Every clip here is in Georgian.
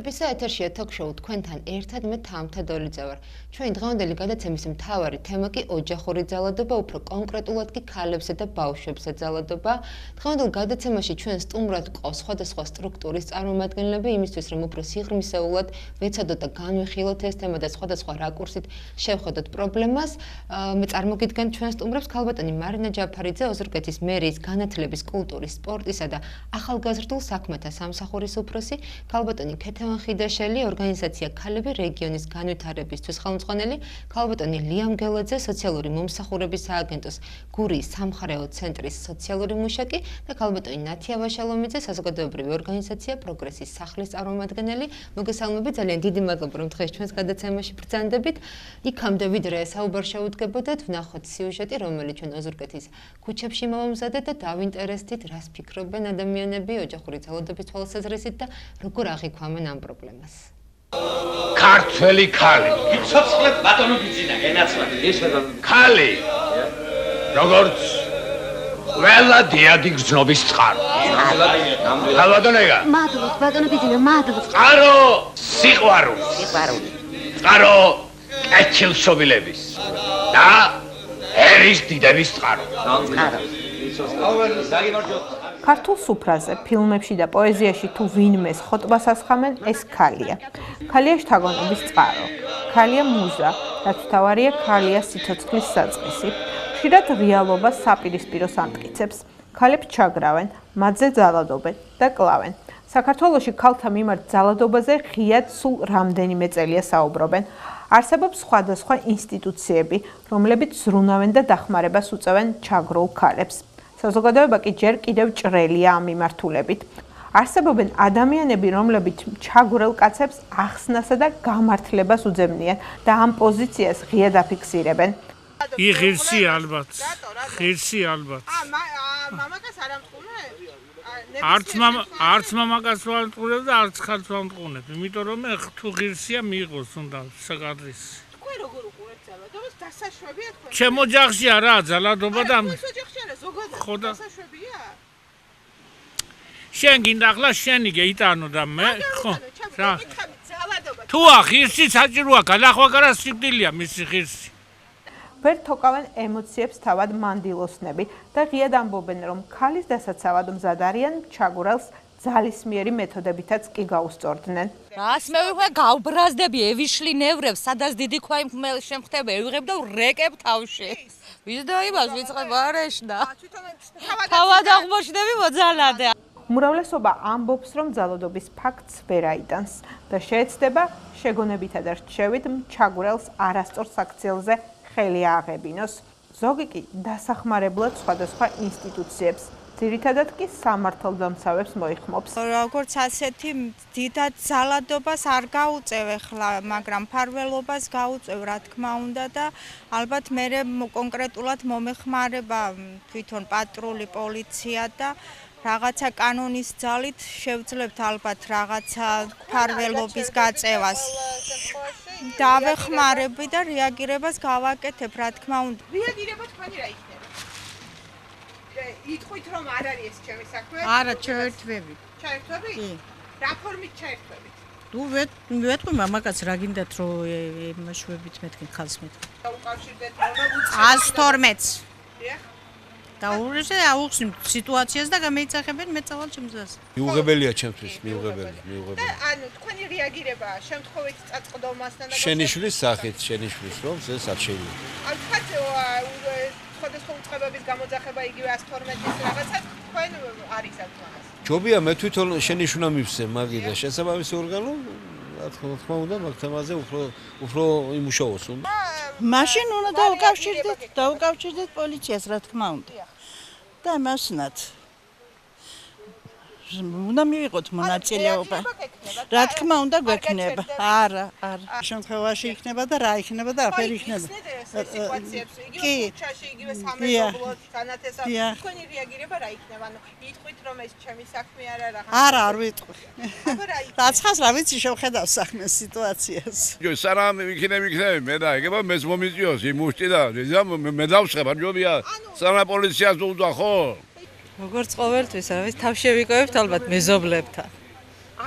დღეისათვის ეთერშია ток-შოუ თქვენთან ერთად მე თამთა დოლიძე ვარ. Ჩვენი დღევანდელი გადაცემის მთავარი თემა კი ოჯახური ძალადობა, უფრო კონკრეტულად კი ქალებსა და ბავშვებზე ძალადობა. დღევანდელ გადაცემაში ჩვენ სტუმრად გვყავს სხვადასხვა სტრუქტურის წარმომადგენლები, იმისთვის რომ უფრო სიღრმისეულად ვეცადოთ და განვიხილოთ ეს თემა და სხვადასხვა რაკურსით შევხედოთ პრობლემას. მე წარმოგიდგენთ ჩვენ სტუმრებს ქალბატონი მარინა ჯაფარიძე, ოზურგეთის მერიის განათლების, კულტურის, სპორტისა და ახალგაზრდულ საქმეთა სამსახურის უფროსი, ქალბატონი ქეთევან ხიდაშელი, ორგანიზაცია ქალები რეგიონის განვითარებისთვის ხელმძღვანელი, ქალბატონი ლიამ გელაძე, სოციალური მომსახურების სააგენტოს გურიის სამხარეო ცენტრის სოციალური მუშაკი და ქალბატონი ნათია ვაშალომიძე, საზოგადოებრივი ორგანიზაცია პროგრესის სახლის წარმომადგენელი. მოგესალმებით, ძალიან დიდი მადლობა რომ დღეს ჩვენს გადაცემაში ბრძანდებით. იქამდე ვიდრე საუბარ შეუდგებოდეთ, ვნახოთ სიუჟეტი, რომელიც ჩვენ ოზურგეთის ქუჩებში მოვამზადეთ და დავინტერესდით, რას ფიქრობენ ადამიანები ოჯახური ძალადობის თვალსაზრისით და როგორ აღიქვამენ ამ პრობლემას. ქართველი ქალი. ცოცხლებ ბატონო ბიძინა, გენაცვლად. ეს ბატონო. ქალი. როგორც ყველა დიადი გრძნობის წყარო. ქალბატონეგა. მადლობთ ბატონო ბიძინა, მადლობთ. წყარო სიყვარული. სიყვარული. წყარო კეთილშობილების და ერის დიდების წყარო. წყარო. ქართულ სუფრაზე, ფილმებში და პოეზიაში თუ ვინმეს ხოტბას ასხამენ, ეს ქალია. ქალია შთაგონების წყარო. ქალია მუზა, რაც თავარია ქალია სიცოცხლის საწყისი. ხშირად რეალობას საპირისპიროს ამტკიცებს. ქალებს ჩაგრავენ, მათზე ძალადობენ და კლავენ. საქართველოში ქალთა მიმართ ძალადობაზე ღიად სულ რამდენიმე წელია საუბრობენ. არსებობს სხვადასხვა ინსტიტუციები, რომლებიც ზრუნავენ და დახმარებას უწევენ ჩაგრულ ქალებს. საზოგადოება კი ჯერ კიდევ ჭრელია ამ მიმართულებით. არსებობენ ადამიანები, რომლებიც ჩაგვრელ კაცებს ახსნასა და გამართლებას უძებნიან და ამ პოზიციას ღიად აფიქსირებენ. ღირსი ალბათ. ღირსი ალბათ. მამაკაც არ ამწყურებ? არც მამაკაც ვამწყურებ და არც ხალხს ვამწყურებ. იმიტომ რომ თუ ღირსია მიიღოს უნდა საკადრის. თქვენ როგორ უყურებთ ძალადობას? დასაშვებია თქვენ? ჩემო ოჯახში არაა ძალადობა და ეს ოჯახში არა, ზოგადად დასაშვებია? შენ გინდა ახლა შენი გეიტანო და მე ხო რა ძალადობა. თუ ღირსი საჭიროა განახვაგარა სიკვდილია მისი ღირსი. ვერ თოკავენ ემოციებს თავად მანდილოსნები და ღიად ამბობენ, რომ ქალის დასაცავად მზად არიან ჩაგვრელს ძალისმიერი მეთოდებითაც კი გაუსწორდნენ. რას მე ვიყავ გავბრაზდები ევიშლი ნევრებს, სადაც დიდი ქვაი შემხდება, ევიღებ და რეკებ თავში. ვის დაიბას ვიწყებ არეშნა. თავად აღმოჩნდები მოძალადე. უმრავლესობა ამბობს, რომ ძალადობის ფაქტს ვერ აიტანს და შეეცდება შეგონებითა და რჩევით ჩაგვრელს არასწორ საქციელზე ხელი ააღებინოს. ზოგი კი დასახმარებლად სხვადასხვა ინსტიტუციებს, ძირითადად კი სამართალდამცავებს მოიხმობს. როგორც ასეთი დიდად ძალადობას არ გაუწევ ახლა, მაგრამ ფარველობას გაუწევ, რა თქმა უნდა და ალბათ მე კონკრეტულად მომეხმარება თვითონ პატრული პოლიცია და რაღაცა კანონის ძალით შევძლებთ ალბათ რაღაცა ფარველობის გაწევას. დავეხმარები და რეაგირებას გავაკეთებ, რა თქმა უნდა. რეაგირება თქვენი რა იქნება? იტყვით რომ არ არის ეს ჩემი საქმე? არა, ჩაერთვები. ჩაერთვები? კი. რა ფორმით ჩაერთვებით? ნუ ვეთქვი მამაკაც რა გინდათ რომ იმაშვებით მეთქი ხალხს მეთქი. დაუკავშირდეთ რომ 112-ს. დიახ. და უბრალოდ აუხსნით სიტუაციას და გამეიცახებენ მე წავალ ჩემზას. მიუღებელია ჩემთვის, მიუღებელი. და ანუ თქვენი რეაგირება შემთხვევით წაწყდომასთან და შენიშვნის სახით, შენიშვნის რომ ეს არ შეიძლება. ანუ თქვენ სხვადასხვა უწყებების გამოძახება იგივე 112-ის რაღაცა თქვენ არის ამ თემას. ჯობია მე თვითონ შენიშვნა მივსე მაგიდა შესაბამისი ორგანო, რა თქმა უნდა, მაგ თემაზე უფრო იმუშაოს უნდა. მაშინ უნდა დავუკავშირდეთ პოლიციას, რა თქმა უნდა. და მასნათ უნდა მივიღოთ მონაწილეობა. რა თქმა უნდა გვექნება. არა. შემთხვევაში იქნება და რა იქნება და აფერი იქნება. სიტუაციებს იგივე ქუჩაში, იგივე სამეზობლოდ, განათესა. თქვენი რეაგირება რა იქნება? ანუ იტყვით რომ ეს ჩემი საქმე არა რაღაც. არა, არ ვიტყვი. რაცხას რა ვიცი შევხედავ საქმეს სიტუაციას. სანამ იქნები მე და ეგება მეც მომიწიოს იმუშტი და მე დავშეხება ჯობია სანამ პოლიციას უძვა ხო? როგორც ყოველთვის, თავშევიკავებთ ალბათ მეზობლებთან.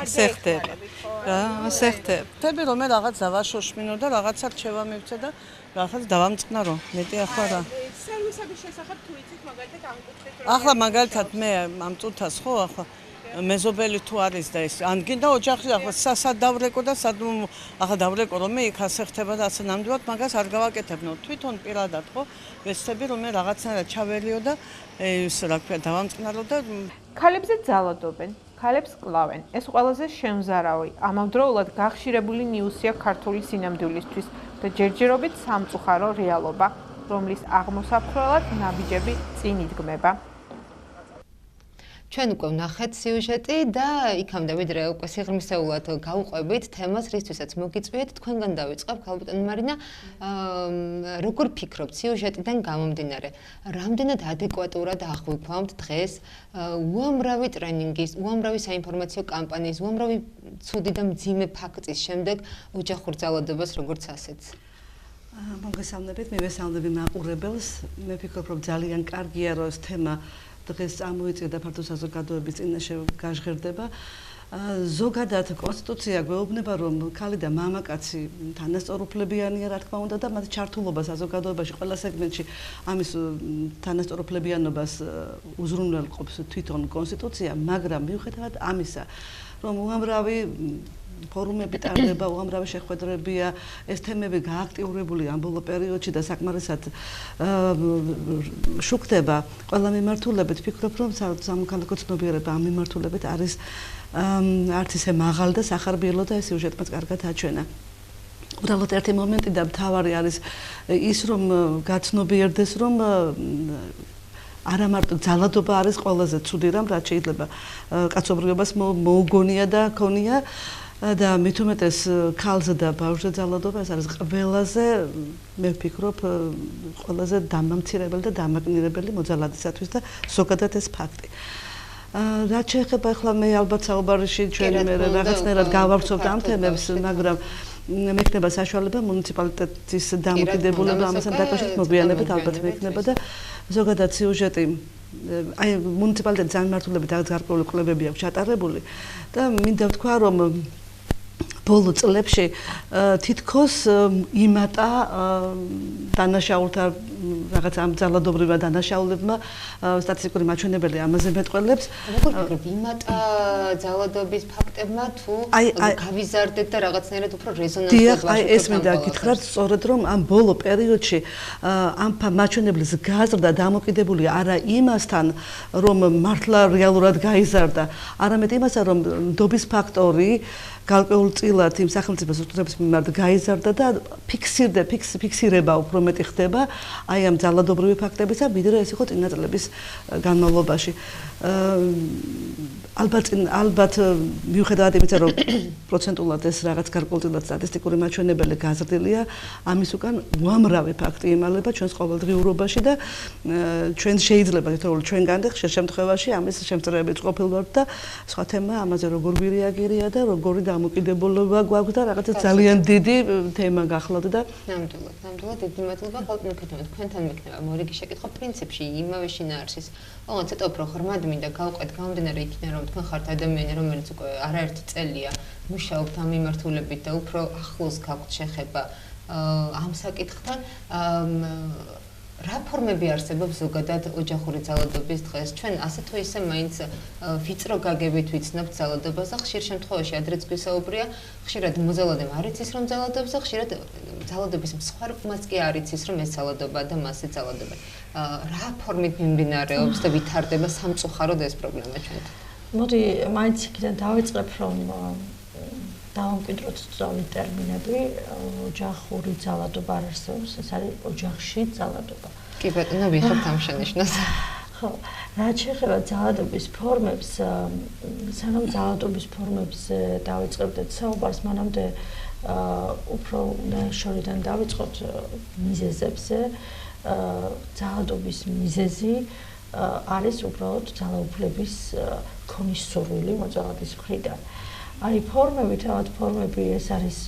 ესე ხდება. ასე ხდება რომ მე რაღაც დავაშოშმინო და რაღაცა რჩევა მივცე და რაღაც დავამწყნარო მეტი ახლა რა სერვისების შესახებ თუ იცით მაგალითად ამ კუთხით ახლა მაგალითად მე ამ წუთას ხო ახლა მეზობელი თუ არის და ეს ან გინდა ოჯახი ახლა სად დავრეკო და სად ახლა დავრეკო რომ მე იქ ასე ხდება და ასე ნამდვილად მაგას არ გავაკეთებნო თვითონ პირადად ხო ვეცდები რომ მე რაღაცნაირად ჩაველიო და ეს რა ქვია დავამწყნარო და ქალებზე ძალადობენ ქალებს კლავენ ეს ყველაზე შემზარავი ამავდროულად გახშირებული ნიუსია ქართული სინამდვილისთვის და ჯერჯერობით სამწუხარო რეალობა რომლის აღმოსაფხრელად ნაბიჯები წინ იდგმება ჩვენ უკვე ვნახეთ სიუჟეტი და იქამდე ვიდრე უკვე სიღრმისეულად გავუყვებით თემას, რისთვისაც მოგიწვიეთ, თქვენგან დავიწყებ, ქალბატონი მარინა, როგორ ფიქრობთ სიუჟეტიდან გამომდინარე, რამდენად ადეკვატურად აღვიქვამთ დღეს უამრავი ტრენინგის, უამრავი საინფორმაციო კამპანიის, უამრავი ცუდი და მძიმე ფაქტის შემდეგ ოჯახურ ძალადობას როგორც ასეთს? მოგესალმებით, მივესალმები მაყურებელს. მე ვფიქრობ, რომ ძალიან კარგია, რომ ეს თემა დღეს წამოიწია და ფართო საზოგადოების წინაშე გაჟღერდება. ზოგადად კონსტიტუცია გვეუბნება, რომ ქალი და მამაკაცი თანასწორუფლებიანია, რა თქმა უნდა, და მათ ჩართულობა საზოგადოებაში ყველა სეგმენტში ამის თანასწორუფლებიანობას უზრუნველყოფს თვითონ კონსტიტუცია, მაგრამ მიუხედავად ამისა, რომ უამრავი ფორუმები ტარდება, უამრავი შეხვედრებია, ეს თემები გააქტიურებული ამ ბოლო პერიოდში და საკმარისად შუქდება ყველა მიმართულებით. ვფიქრობ, რომ სამოქალაქო ცნობიერება ამ მიმართულებით არის არც ისე მაღალი და სახარბიელო და ეს სიუჟეტმაც კარგად აჩვენა. უბრალოდ ერთი მომენტი და მთავარი არის ის, რომ გაცნობიერდეს, რომ არა მარტო ძალადობა არის ყველაზე ცუდი რამ, რაც შეიძლება კაცობრიობას მოუგონია და ქონია და მით უმეტეს ქალზე და ბავშვზე ძალადობა ეს არის ყველაზე მე ვფიქრობ ყველაზე დამამცირებელი და დამაკნინებელი მოძალადისათვის და ზოგადად ეს ფაქტი. რაც შეეხება ახლა მე ალბათ საუბარში ჩვენ მე რაღაცნაირად გავავრცობთ ამ თემებს, მაგრამ მექნება საშუალება მუნიციპალიტეტის დამოკიდებულება ამასთან დაკავშირებით მოგვიანებით ალბათ მექნება და ზოგადად სიუჟეტი აი მუნიციპალიტეტის განმარტულებით რაღაც გარკვეული კვლევები აქვს ჩატარებული და მინდა ვთქვა რომ ბოლო წლებში თითქოს იმატა დანაშაულთა რაღაც ამ ძალადობრივმა დანაშაულებმა სტატისტიკური მაჩვენებელი ამაზე მეტყველებს. როგორ ფიქრობთ, იმატა ძალადობის ფაქტებმა თუ გავიზარდეთ და რაღაცნაირად უფრო რეზონანსი დიახ, აი ეს მინდა გითხრათ, სწორედ რომ ამ ბოლო პერიოდში ამ მაჩვენებლის გაზრდა დამოკიდებულია არა იმასთან, რომ მართლა რეალურად გაიზარდა, არამედ იმასთან, რომ ნდობის ფაქტორი გარკვეულწილად იმ სახელმწიფო სტრუქტურების მიმართ გაიზარდა და ფიქსირება უფრო მეტი ხდება აი ამ ძალადობრივი ფაქტებისა, ვიდრე ეს იყო წინა წლების განმავლობაში. ალბათ მიუხედავად იმისა, რომ პროცენტულად ეს რაღაც გარკვეულწილად სტატისტიკური მაჩვენებელი გაზრდილია, ამის უკან უამრავი ფაქტი იმალება ჩვენს ყოველდღიურობაში და ჩვენ შეიძლება თითოეული ჩვენგან და ხშირ შემთხვევაში ამის შემწრეებიც ყოფილვართ და სხვა თემა ამაზე როგორ ვირეაგირია და როგორი დამოკიდებულება გვაქვს და რაღაცა ძალიან დიდი თემა გახლავთ და ნამდვილად დიდი მადლობა ხალხმოქმედებამ თქვენთან მექნება მორიგი შეკითხვა პრინციპში იმავე შინაარსის ოღონდ ცოტა უფრო ღრმად მინდა გავყვეთ გამომდინარე იქიდან რომ თქვენ ხართ ადამიანი რომელიც უკვე არაერთი წელია მუშაობთ ამ მიმართულებით და უფრო ახლოს გაქვთ შეხება ამ საკითხთან რა ფორმები არსებობს ზოგადად ოჯახური ძალადობის დღეს? ჩვენ ასე თუ ისე მაინც ვიწრო გაგებით ვიცნობთ ძალადობას და ხშირ შემთხვევაში ადრეც გვისაუბრია, ხშირად მოძალადემ არ იცის რომ ძალადობს და ხშირად ძალადობის მსხვერპლმაც კი არ იცის რომ ეს ძალადობაა და მასზე ძალადობა. რა ფორმით მიმდინარეობს და ვითარდება სამწუხაროდ ეს პრობლემა ჩვენთან? მოდი მაინც იქიდან დავიწყებ რომ დავამკვიდროთ სწორი ტერმინები ოჯახური ძალადობა არ არსებობს ეს არის ოჯახში ძალადობა კი ბატონო ვიხებთ ამ შენიშვნას ხო რაც შეეხება ძალადობის ფორმებს სანამ ძალადობის ფორმებზე დავიწყებდეთ საუბარს მანამდე უფრო შორიდან დავიწყოთ მიზეზებზე ძალადობის მიზეზი არის უბრალოდ ძალაუფლების ქონის სურვილი მოძალადის მხრიდან აი ფორმები თავად ფორმები ეს არის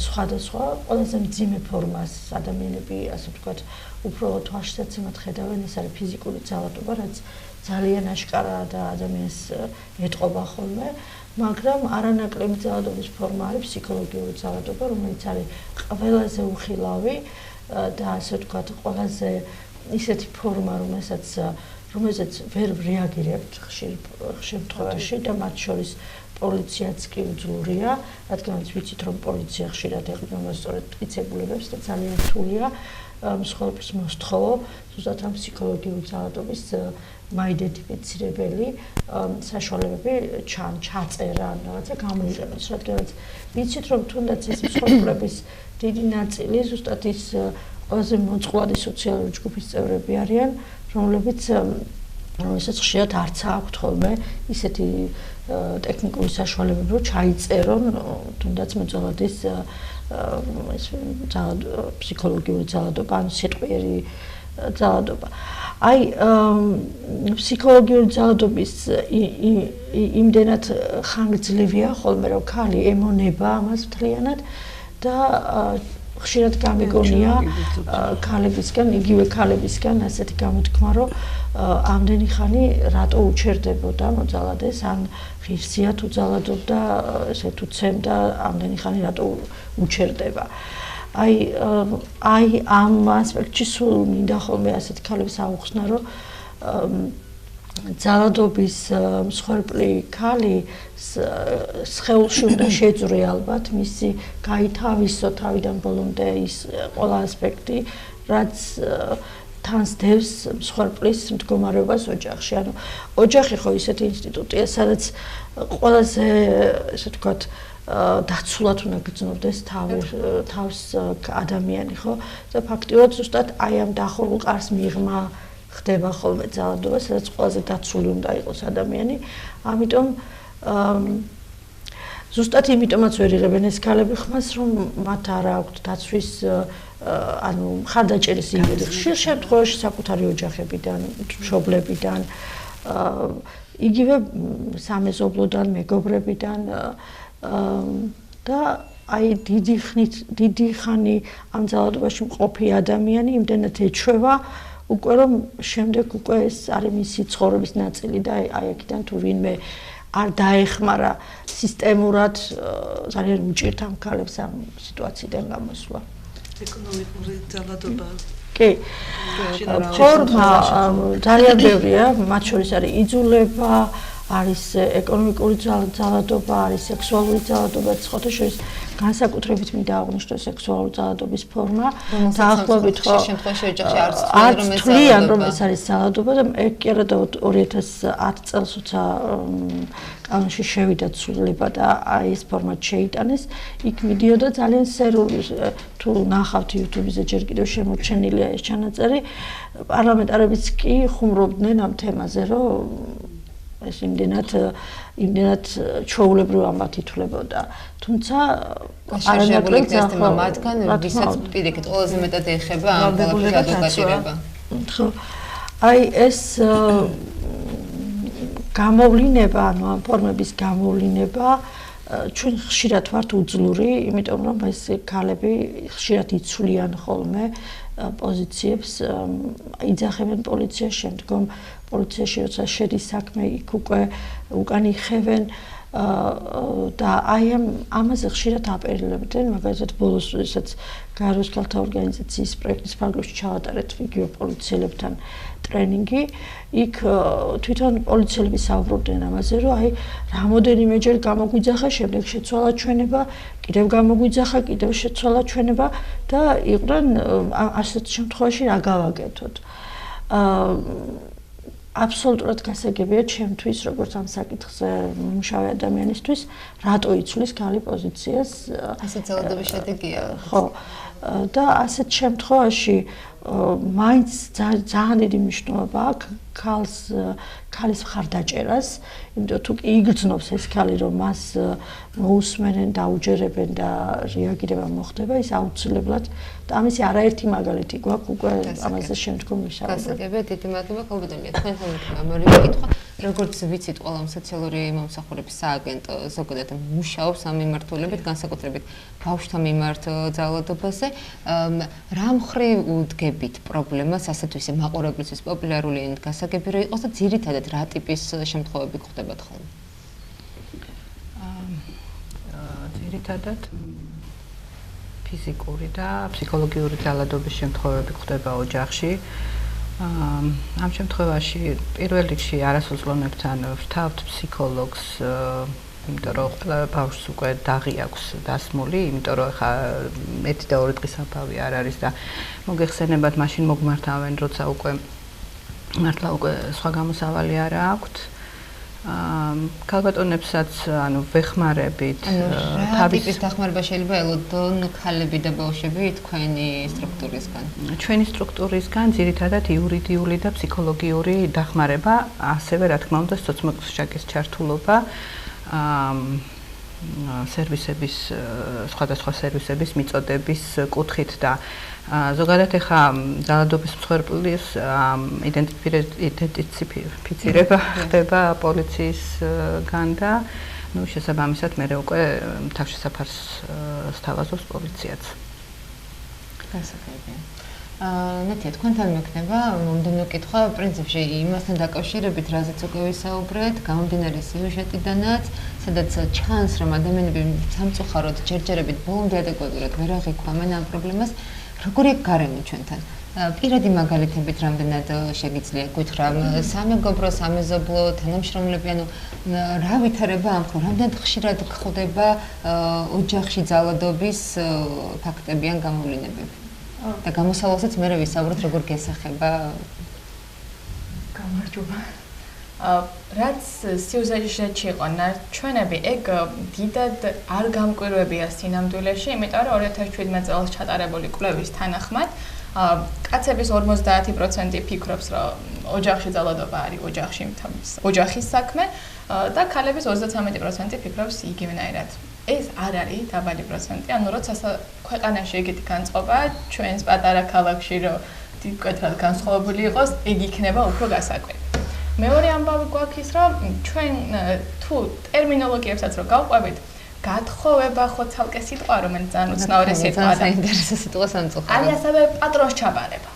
სხვადასხვა ყველაზე მძიმე ფორმას ადამიანები ასე ვთქვათ უფრო თვალშისაცემად ხედავენ ეს არის ფიზიკური ძალადობა რაც ძალიან აშკარა და ადამიანს ეტყობა ხოლმე, მაგრამ არანაკლები ძალადობის ფორმა არის ფსიქოლოგიური ძალადობა, რომელიც არის ყველაზე უხილავი და ასე ვთქვათ, ყველაზე ისეთი ფორმა, რომელსაც ვერ რეაგირებთ ხშირ შემთხვევაში და მათ შორის პოლიციაც კი უძლურია, რადგანაც ვიცით, რომ პოლიცია ხშირად ეყრდნობა სწორედ მტკიცებულებებს და ძალიან რთულია მსხვერპლის მოსთხოვო, ზუსტად ამ ფსიქოლოგიური ძალადობის მაიდენტიფიცირებელი საშუალებები ჩაწერა ან რაღაცა გამოიყენოს, რადგანაც ვიცით, რომ თუნდაც ეს მსხვერპლების დიდი ნაწილი ზუსტად ის ყველაზე მოწყვლადი სოციალური ჯგუფის წევრები არიან, რომელსაც ხშირად არც აქვთ ხოლმე ისეთი ტექნიკური საშუალებები, რომ ჩაიწერონ თუნდაც მოძალადის ფსიქოლოგიური ძალადობა, ან სიტყვიერი ძალადობა. Აი, ფსიქოლოგიური ძალადობის იმდენად ხანგრძლივია ხოლმე, რომ ქალი ემონება ამას მთლიანად და ხშირად გამიგონია ქალებისგან, იგივე ქალებისგან ასეთი გამოთქმა, რომ ამდენი ხანი რატო უჩერდებოდა მოძალადეს, ან ღირსია თუ ძალადობდა, ესე თუ ცემდა, ამდენი ხანი რატო უჩერდება. აი ამ ასპექტში სულ მინდა ხოლმე ასეთი ქალებს აუხსნა, რომ ძალადობის მსხვერპლი ქალი სხეულში უნდა შეძვრე ალბათ მისი გაითავისო თავიდან ბოლომდე ის ყველა ასპექტი, რაც თანს დევს მსხვერპლის მდგომარეობას ოჯახში. ანუ ოჯახი ხო ისეთი ინსტიტუტია, სადაც ყველაზე ესე ვთქვათ დაცულად უნდა გრძნობდეს თავს ადამიანი, ხო? და ფაქტიურად ზუსტად აი ამ დახურულ ყარს მიღმა ხდება ხოლმე ძალადობა, სადაც ყველაზე დაცული უნდა იყოს ადამიანი. ამიტომ ზუსტად იმიტომაც ვერ იღებენ ეს ქალები ხმას, რომ მათ არ აქვთ დაცვის ანუ მხარდაჭერის იმედი. ხშირ შემთხვევაში საკუთარი ოჯახებიდან, მშობლებიდან, იგივე სამეზობლოდან, მეგობრებიდან და აი დიდი ხანი ამ ძალადობაში მყოფი ადამიანი იმდენად ეჩვევა უკვე რომ შემდეგ უკვე ეს არის მისი ცხოვრების ნაწილი და აი აქედან თუ ვინმე არ დაეხმარა სისტემურად ძალიან უჭირთ ამ ქალებს ამ სიტუაციიდან გამოსვლა. ეკონომიკური ძალადობა. კი. ფორმა ძალიან ბევრია, მათ შორის არის იძულება, არის ეკონომიკური ძალადობა, არის სექსუალური ძალადობა, სხვათა შორის განსაკუთრებით მინდა აღვნიშნო სექსუალური ძალადობის ფორმა. დაახლოებით ხო არც თვლიან რომ ეს არის ძალადობა და ეგ კი არა და 2010 წელს როცა კანონში შევიდა ცვლილება და აი ეს ფორმატ შეიტანეს, იქ მიდიოდა ძალიან სერიული თუ ნახავთ YouTube-ზე ჯერ კიდევ შემორჩენილია ეს ჩანაწერი, პარლამენტარებიც კი ხუმრობდნენ ამ თემაზე, რომ ეს იმდენად ჩვეულებრივ ამბად ითვლებოდა. თუმცა არანაკლებ ძალადობა მათგან ვისაც პირიქით ყველაზე მეტად ეხება ამ თემის ადვოკატირება. ხო. აი ეს გამოვლინება, ანუ ამ ფორმების გამოვლინება ჩვენ ხშირად ვართ უძლური, იმიტომ რომ ეს ქალები ხშირად იცვლიან ხოლმე პოზიციებს, იძახებენ პოლიციას, შემდგომ პოლიციაში როცა შედის საქმე, იქ უკვე უკან იხევენ და აი ამაზე ხშირად აპერილებდნენ, მაგალითად ბოლოს როდესაც გაეროს ქალთა ორგანიზაციის პროექტის ფარგლებში ჩავატარეთ იგივე პოლიციელებთან ტრენინგი, იქ თვითონ პოლიციელები საუბრობდნენ ამაზე, რომ აი რამოდენიმეჯერ გამოგვიძახა, შემდეგ შეცვალა ჩვენება, კიდევ გამოგვიძახა, კიდევ შეცვალა ჩვენება და იყვნენ ასეთ შემთხვევაში რა გავაკეთოთ. აბსოლუტურად გასაგებია ჩემთვის, როგორც ამ საკითხზე მუშავე ადამიანისთვის, რატო იცვლის ქალი პოზიციას. ასეთ ძალადობის შედეგია. ხო. და ასეთ შემთხვევაში მაინც ძალიან დიდი მნიშვნელობა აქვს ქალის მხარდაჭერას, იმიტომ თუ იგრძნობს ეს ქალი, რომ მას მოусმენენ, დაუჯერებენ და რეაგირება მოხდება, ის აუცილებლად და ამისი არაერთი მაგალითი გვაქვს უკვე ამაზე შემდგომ ვისაუბრებთ. გასაგებია, დიდი მადლობა ქალბატონია. თქვენთან ამავე კითხვა, როგორც ვიცით, ყველა სოციალური მომსახურების სააგენტო ზოგადად მუშაობს ამ მიმართულებით, განსაკუთრებით ბავშვთა მიმართ ძალადობაზე. თემაზე. რა მხრივ უდგებით პრობლემას ასეთ ისე მაყურებლისთვის პოპულარული ენით გასაგები რა იყოს და ძირითადად რა ტიპის შემთხვევები გვხდებათ ხოლმე? ძირითადად ფიზიკური და ფსიქოლოგიური ძალადობის შემთხვევები გვხდება ოჯახში. ამ შემთხვევაში პირველ რიგში არასოწლოვნებთან ვთავთ ფსიქოლოგს, იმიტომ რომ ყველა ბავშვს უკვე დაღი აქვს დასმული, იმიტომ რომ ხა 1 და 2 დღის ამბავი არ არის და მოგეხსენებათ მაშინ მოგმართავენ, როცა უკვე მართლა უკვე სხვა გამოსავალი არ აქვთ. ქალბატონებსაც ანუ ვეხმარებით თავის დახმარება შეიძლება ელოდონ ქალები და ბავშვები თქვენი სტრუქტურისგან. ჩვენი სტრუქტურისგან ძირითადად იურიდიული და ფსიქოლოგიური დახმარება, ასევე რა თქმა უნდა სოციმოქშაკის ჩართულობა სერვისების სხვადასხვა სერვისების მიწოდების კუთხით და ზოგადად ეხა ძალადობის მსხვერპლის იდენტიფიცირება ხდება პოლიციისგან და ნუ შესაბამისად მე უკვე თავშესაფარს სთავაზობს პოლიციაც. გასაგებია. ნათია, თქვენთან მექნება მომდევნო კითხვა პრინციპში იმასთან დაკავშირებით, რაზეც უკვე ვისაუბრეთ, გამომდინარე სიუჟეტიდანაც, სადაც ჩანს, რომ ადამიანები სამწუხაროდ ჯერჯერობით ბოლომდე ადეკვატურად ვერ აღიქვამენ ამ პრობლემას. როგორია გარემო ჩვენთან? პირადი მაგალითებით რამდენად შეგიძლია გითხრა სამეგობრო, სამეზობლო, თანამშრომლები, ანუ რა ვითარება ამ ხომ, რამდენად ხშირად გხვდება ოჯახში ძალადობის ფაქტები ან გამოვლინებები? და გამოსავალსაც მე ვისაუბროთ როგორ გესახება გამარჯობა. რაც სიუჟეტში იყო ჩვენები ეგ დიდად არ გამკვირვებია სინამდვილეში, იმიტომ რომ 2017 წელს ჩატარებული კვლევის თანახმად კაცების 50% ფიქრობს, რომ ოჯახში ძალადობა არის ოჯახის საქმე და ქალების 33% ფიქრობს იგივენაირად. ეს არ არის დაბალი პროცენტი, ანუ როცა ქვეყანაში ეგეთი განწყობა ჩვენს პატარა ქალაქში რომ მკვეთრად განსხვავებული იყოს, ეგ იქნება უფრო გასაკვირი. მეორე ამბავი გვაქვს ის, რომ ჩვენ თუ ტერმინოლოგიებსაც რო გავყვებით, გათხოვება ხო ცალკე სიტყვა, რომელიც ძალიან უცნაური სიტყვაა. საინტერესო სიტყვა სამწუხაროდ. არის ასევე პატრონს ჩაბარება.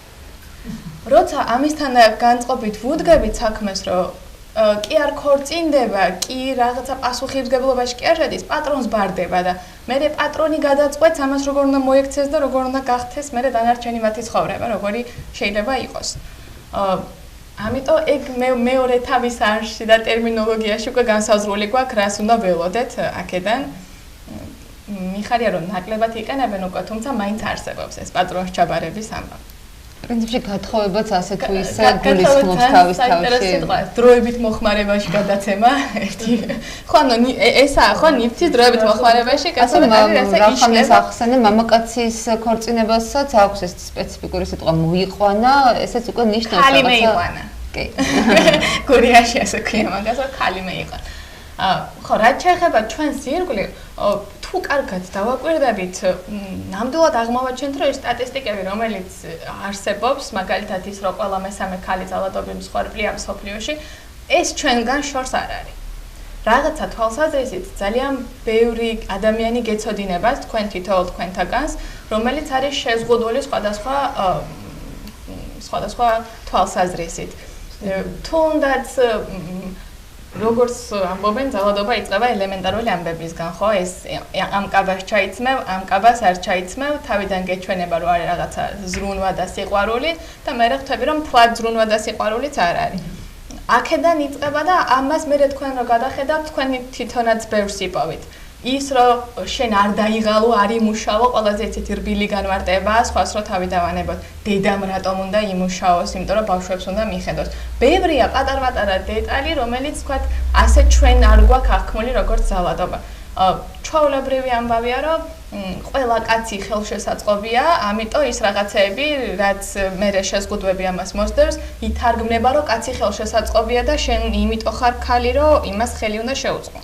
როცა ამისთან განწყობით ვუდგებით საქმეს, რომ კი არ ქორწინდება, კი რაღაცა პასუხისმგებლობაში კი არ შედის, პატრონს ბარდება და მერე პატრონი გადაწყვეტს ამას როგორ უნდა მოექცეს და როგორ უნდა გახდეს მერე დანარჩენი მათი ცხოვრება, როგორი შეიძლება იყოს. ამიტომ ეგ მეორე თავის არში და ტერმინოლოგიაში უკვე განსაზღვრული გვაქვს, რას უნდა ველოდეთ აქედან. მიხარია რომ ნაკლებად იყენებენ უკვე, თუმცა მაინც არსებობს ეს პატრონს ჩაბარების ამბავი. პრინციპში გათხოვებაც ასე თუ ისე გულისხმობს თავის თავში. დროებით მოხმარებაში გადაცემა ერთი. ხო, ანუ ესაა ხო ნიფთის დროებით მოხმარებაში გასაგებია ესე იშლება. ახსენე მამაკაცის ქორწინებასაც აქვს ეს სპეციფიკური სიტყვა მოიყვანა, ესეც უკვე ნიშნავს ქალი მეიყვანა. კი. გურიაში ასე ქვია მაგას, რომ ქალი მეიყვანა. ხო, რაც შეეხება ჩვენს ირგვლივ, თუ კარგად დავაკვირდებით, ნამდვილად აღმოვაჩენთ, რომ ეს სტატისტიკები, რომელიც არსებობს, მაგალითად ის, რომ ყველა მესამე ქალი ძალადობის მსხვერპლია მსოფლიოში, ეს ჩვენგან შორს არ არის. რაღაცა თვალსაზრისით ძალიან ბევრი ადამიანი გეცოდინება თქვენ თითოეულ თქვენთაგანს, რომელიც არის შეზღუდული სხვადასხვა თვალსაზრისით. თუნდაც როგორც ამბობენ, ძალადობა იწყება ელემენტარული ამბებისგან, ხო? ეს ამ კაბას ჩაიცმევ, ამ კაბას არ ჩაიცმევ, თავიდან გეჩვენება, რომ არის რაღაცა ზრუნვა და სიყვარული და მე ხვდები, რომ თვად ზრუნვა და სიყვარულიც არ არის. აქედან იწყება და ამას მე თქვენ რო გადახედავთ, თქვენი თვითონაც ბევრს იპოვით. ის რომ შენ არ დაიღალო, არ იმუშავო, ყველაზე ეცეთი რბილი განმარტება, სხვას რო თავი დავანებოთ. დედამ რატომ უნდა იმუშაოს, იმიტომ რომ ბავშვებს უნდა მიხედოს. ბევრია პატარ-პატარა დეტალი, რომელიც თქვათ, ასე ჩვენ არ გვაქვს აღქმული როგორც ძალადობა. ჩვეულებრივი ამბავია, რომ ყველა კაცი ხელშესაწყობია, ამიტომ ის რაღაცეები, რაც მე შეზღუდვები ამას მოსდევს, ითარგმნება, რომ კაცი ხელშესაწყობია და შენ იმიტომ ხარ ქალი, რომ იმას ხელი უნდა შეუწყო.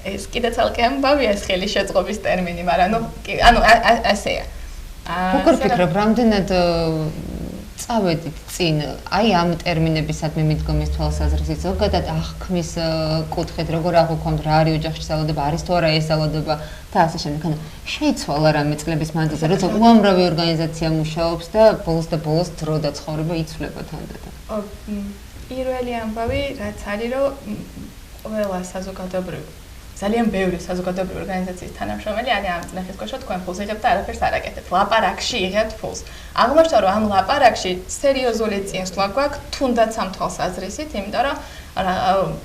ეს კიდე ცალკე ამბავია ეს ხელი შეწყობის ტერმინი, მაგრამ ანუ ასეა. როგორ ფიქრობ, რამდენად წავედით წინ აი ამ ტერმინებისადმი მიდგომის თვალსაზრისით ზოგადად აღქმის კუთხით როგორ აღვქვამთ რა არის ოჯახში ძალადობა არის თუ არა ეს ძალადობა და ასე შემდეგ ანუ შეიცვალა რამე წლების მანძილზე როცა უამრავი ორგანიზაცია მუშაობს და ბოლოს დრო და ცხოვრება იცვლება თანდათან პირველი ამბავი რაც არის რომ ყველა საზოგადოებრივი ძალიან ბევრი საზოგადოებრივი ორგანიზაციის თანამშრომელი არის ამ წნეხის ქვეშ თქვენ ფულს იღებთ და არაფერს არ აკეთებთ. ლაპარაკში იღებთ ფულს. აღმოჩნდა რომ ამ ლაპარაკში სერიოზული წინსვლა გვაქვს თუნდაც ამ თვალსაზრისით, იმიტომ რომ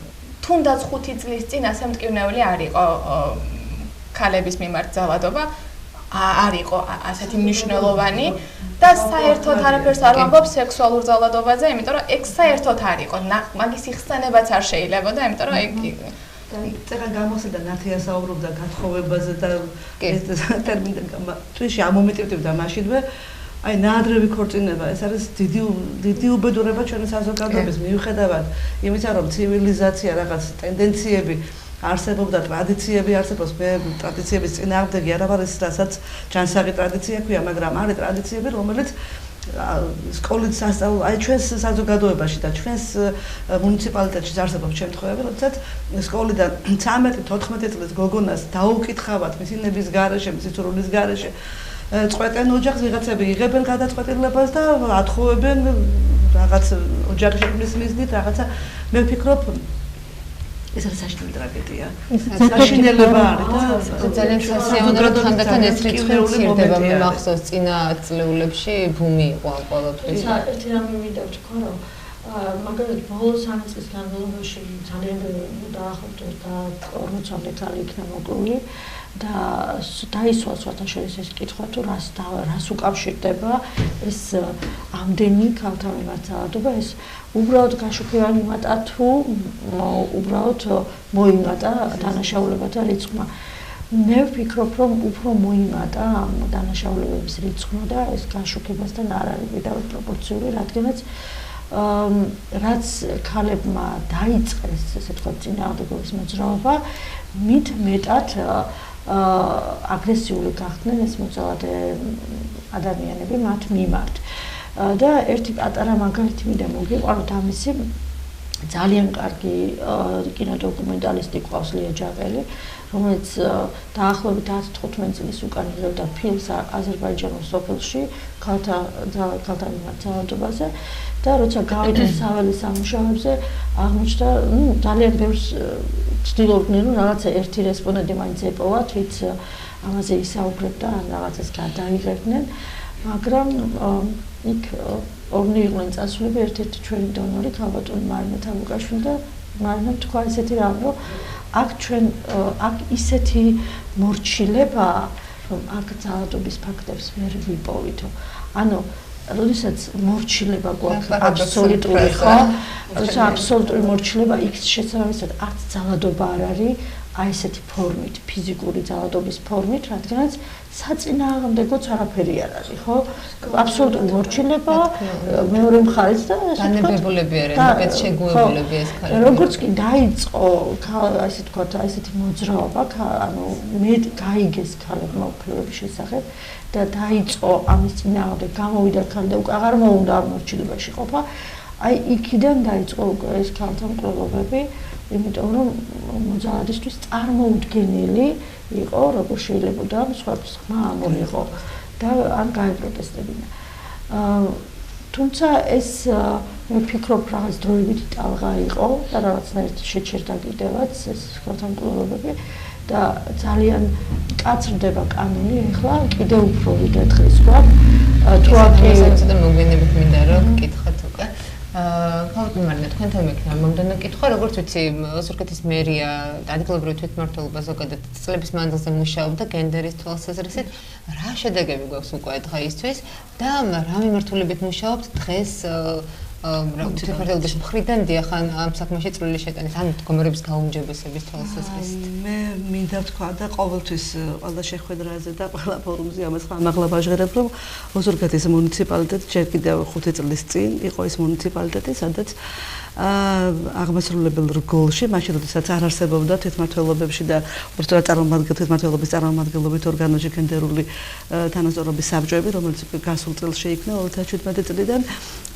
თუნდაც 5 წლის წინ ასე მტკივნეული არ იყო ქალების მიმართ ძალადობა არ იყო ასეთი მნიშვნელოვანი და საერთოდ არაფერს არ ვამბობ სექსუალურ ძალადობაზე, იმიტომ რომ ეგ საერთოდ არ იყო. მაგის იხსენებაც არ შეიძლებოდა, იმიტომ რომ ეგ წეგან გამოსდა ნათია საუბრობდა გათხოვებაზე და ეს ტერმინი თვიში ამომიტივდა მაშინვე აი ნაადრევი ქორწინება ეს არის დიდი უბედურება ჩვენი საზოგადოების მიუხედავად იმისა რომ ცივილიზაცია რაღაც ტენდენციები არსებობდა ტრადიციები არსებობს მე ტრადიციების წინააღმდეგი არ ვარ ეს რასაც ჯანსაღი ტრადიცია ქვია მაგრამ არის ტრადიციები რომელიც სკოლის სასწავლო აი ჩვენს საზოგადოებაში და ჩვენს მუნიციპალიტეტში არსებობს შემთხვევები, როდესაც სკოლიდან 13-14 წლის გოგონას დაუკითხავთ მისი ნების გარეშე, მისი სრულის გარეშე, წყვეტენ ოჯახს, ვიღაცები იღებენ გადაწყვეტილებას და ათხოვებენ რაღაც ოჯახის შექმნის მიზნით, რაღაცა მე ვფიქრობ ეს არის საშინელი ტრაგედია. საშინელება არის და ძალიან სასიამოვნო რომ თანდათან ეს რიცხვი მცირდება მე მახსოვს წინა წლეულებში ბუმი იყო ამ ყველაფრის. ერთი რამე მინდა ვთქვა რომ მაგალითად ბოლო 3 წლის განმავლობაში ძალიან დაახლოებით და 40-მდე ქალი იქნა მოკლული და დაისვა სხვათაშორის ეს კითხვა თუ რას უკავშირდება ეს ამდენი ქალთა მიმართ ძალადობა ეს უბრალოდ გაშუქებანი იმატა თუ უბრალოდ მოიმატა დანაშაულებათა რიცხვმა. მე ვფიქრობ რომ უფრო მოიმატა ამ დანაშაულებების რიცხვმა და ეს გაშუქებასთან არ არის კიდევ პროპორციული, რადგანაც რაც ქალებმა დაიწყეს ესე თქვა წინააღმდეგობის მოძრაობა, მით მეტად აგრესიული გახდნენ ეს მოძალადე ადამიანები მათ მიმართ. და ერთი პატარა მაგალითი მინდა მოგიყვანოთ ამისი ძალიან კარგი კინოდოკუმენტალისტი ყავს ლია ჯაყელი, რომელიც დაახლოებით 10-15 წლის უკან იღებდა ფილმს აზერბაიჯანულ სოფელში ქალთა მიმართ ძალადობაზე და როცა გავიდა საველის სამუშაოებზე აღმოჩნდა ძალიან ბევრს ცდილობდნენ რომ რაღაცა ერთი რესპონდენტი მაინც ეპოვათ ვინც ამაზე ისაუბრებდა ან რაღაცას გადაიღებდნენ მაგრამ იქ ორნი იყვნენ წასულები ერთ-ერთი ჩვენი დონორი ქალბატონი მარინა თამუკაშვილი და მარინამ თქვა ესეთი რამ რომ აქ ისეთი მორჩილებაა რომ აქ ძალადობის ფაქტებს ვერ ვიპოვითო ანუ როდესაც მორჩილება გვაქვს აბსოლუტური ხო როცა აბსოლუტური მორჩილება იქ შესაბამისად არც ძალადობა არ არის აი ესეთი ფორმით ფიზიკური ძალადობის ფორმით რადგანაც საწინააღმდეგოც არაფერი არ არის ხო აბსოლუტური მორჩილება მეორე მხარეს და განებებულები არიან მეტ შეგუებულები ეს ქალები როგორც კი დაიწყო ასე თქვა ესეთი მოძრაობა ანუ მე გაიგეს ქალებმა უფლებების შესახებ და დაიწყო ამის წინააღმდეგ გამოვიდა ქალი და უკვე აღარ მოუნდა ამ მორჩილებაში ყოფა აი იქიდან დაიწყო ეს ქალთა მკვლელობები იმიტომ რომ მოძალადისთვის წარმოუდგენელი იყო როგორ შეიძლებოდა სხვათვის ხმა ამოლიღო და არ გაეპროტესტებინა თუმცა ეს მე ვფიქრობ რაღაც დროებითი ტალღა იყო და რაღაცნაირად შეჩერდა კიდევაც ეს ქალთა მკვლელობები და ძალიან კაცრდება კანონი ახლა კიდევ უფრო ვიდრე დღეს გვაქვს თუ აკი ცოტა მოგვიანებით მინდა რომ გკითხოთ უკვე ქალბატონი მარინა თქვენთან მექნა მომდევნო კითხვა როგორც ვიცი ოზურგეთის მერია ადგილობრივი თვითმმართველობა ზოგადად წლების მანძილზე მუშაობდა გენდერის თვალსაზრისით რა შედეგები გვაქვს უკვე დღეისთვის და რა მიმართულებით მუშაობთ დღეს თვითმმართველობის მხრიდან დიახან ამ საქმეში წვლილი შეტანით ან მდგომარეობის გაუმჯობესების თვალსაზრისით მე მინდა ვთქვა და ყოველთვის ყველა შეხვედრაზე და ყველა ფორუმზე ამას ხმამაღლა ვაჟღერებ რომ ოზურგეთის მუნიციპალიტეტი ჯერ კიდევ 5 წლის წინ იყო ის მუნიციპალიტეტი სადაც აღმასრულებელ რგოლში, მაშინ როდესაც არ არსებობდა თვითმმართველობებში და უბრალოდ თვითმმართველობის წარმომადგენლობით ორგანოში გენდერული თანასწორობის საბჭოები, რომელიც გასულ წელს შეიქმნა 2017 წლიდან,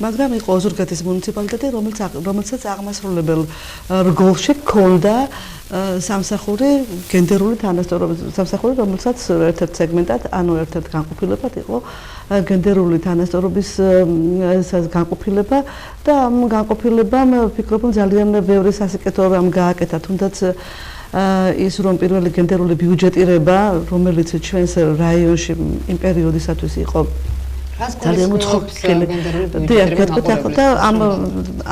მაგრამ იყო ოზურგეთის მუნიციპალიტეტი, რომელსაც აღმასრულებელ რგოლში ჰქონდა სამსახური გენდერული თანასწორობის სამსახური, რომელსაც ერთ-ერთ სეგმენტად, ანუ ერთ-ერთ განყოფილებად იყო გენდერული თანასწორობის განყოფილება და ამ განყოფილებამ ვფიქრობ, რომ ძალიან ბევრი სასიკეთო რამ გააკეთა, თუნდაც ის რომ პირველი გენდერული ბიუჯეტირება, რომელიც ჩვენს რაიონში იმ პერიოდისათვის იყო ძალიან უცხოელი და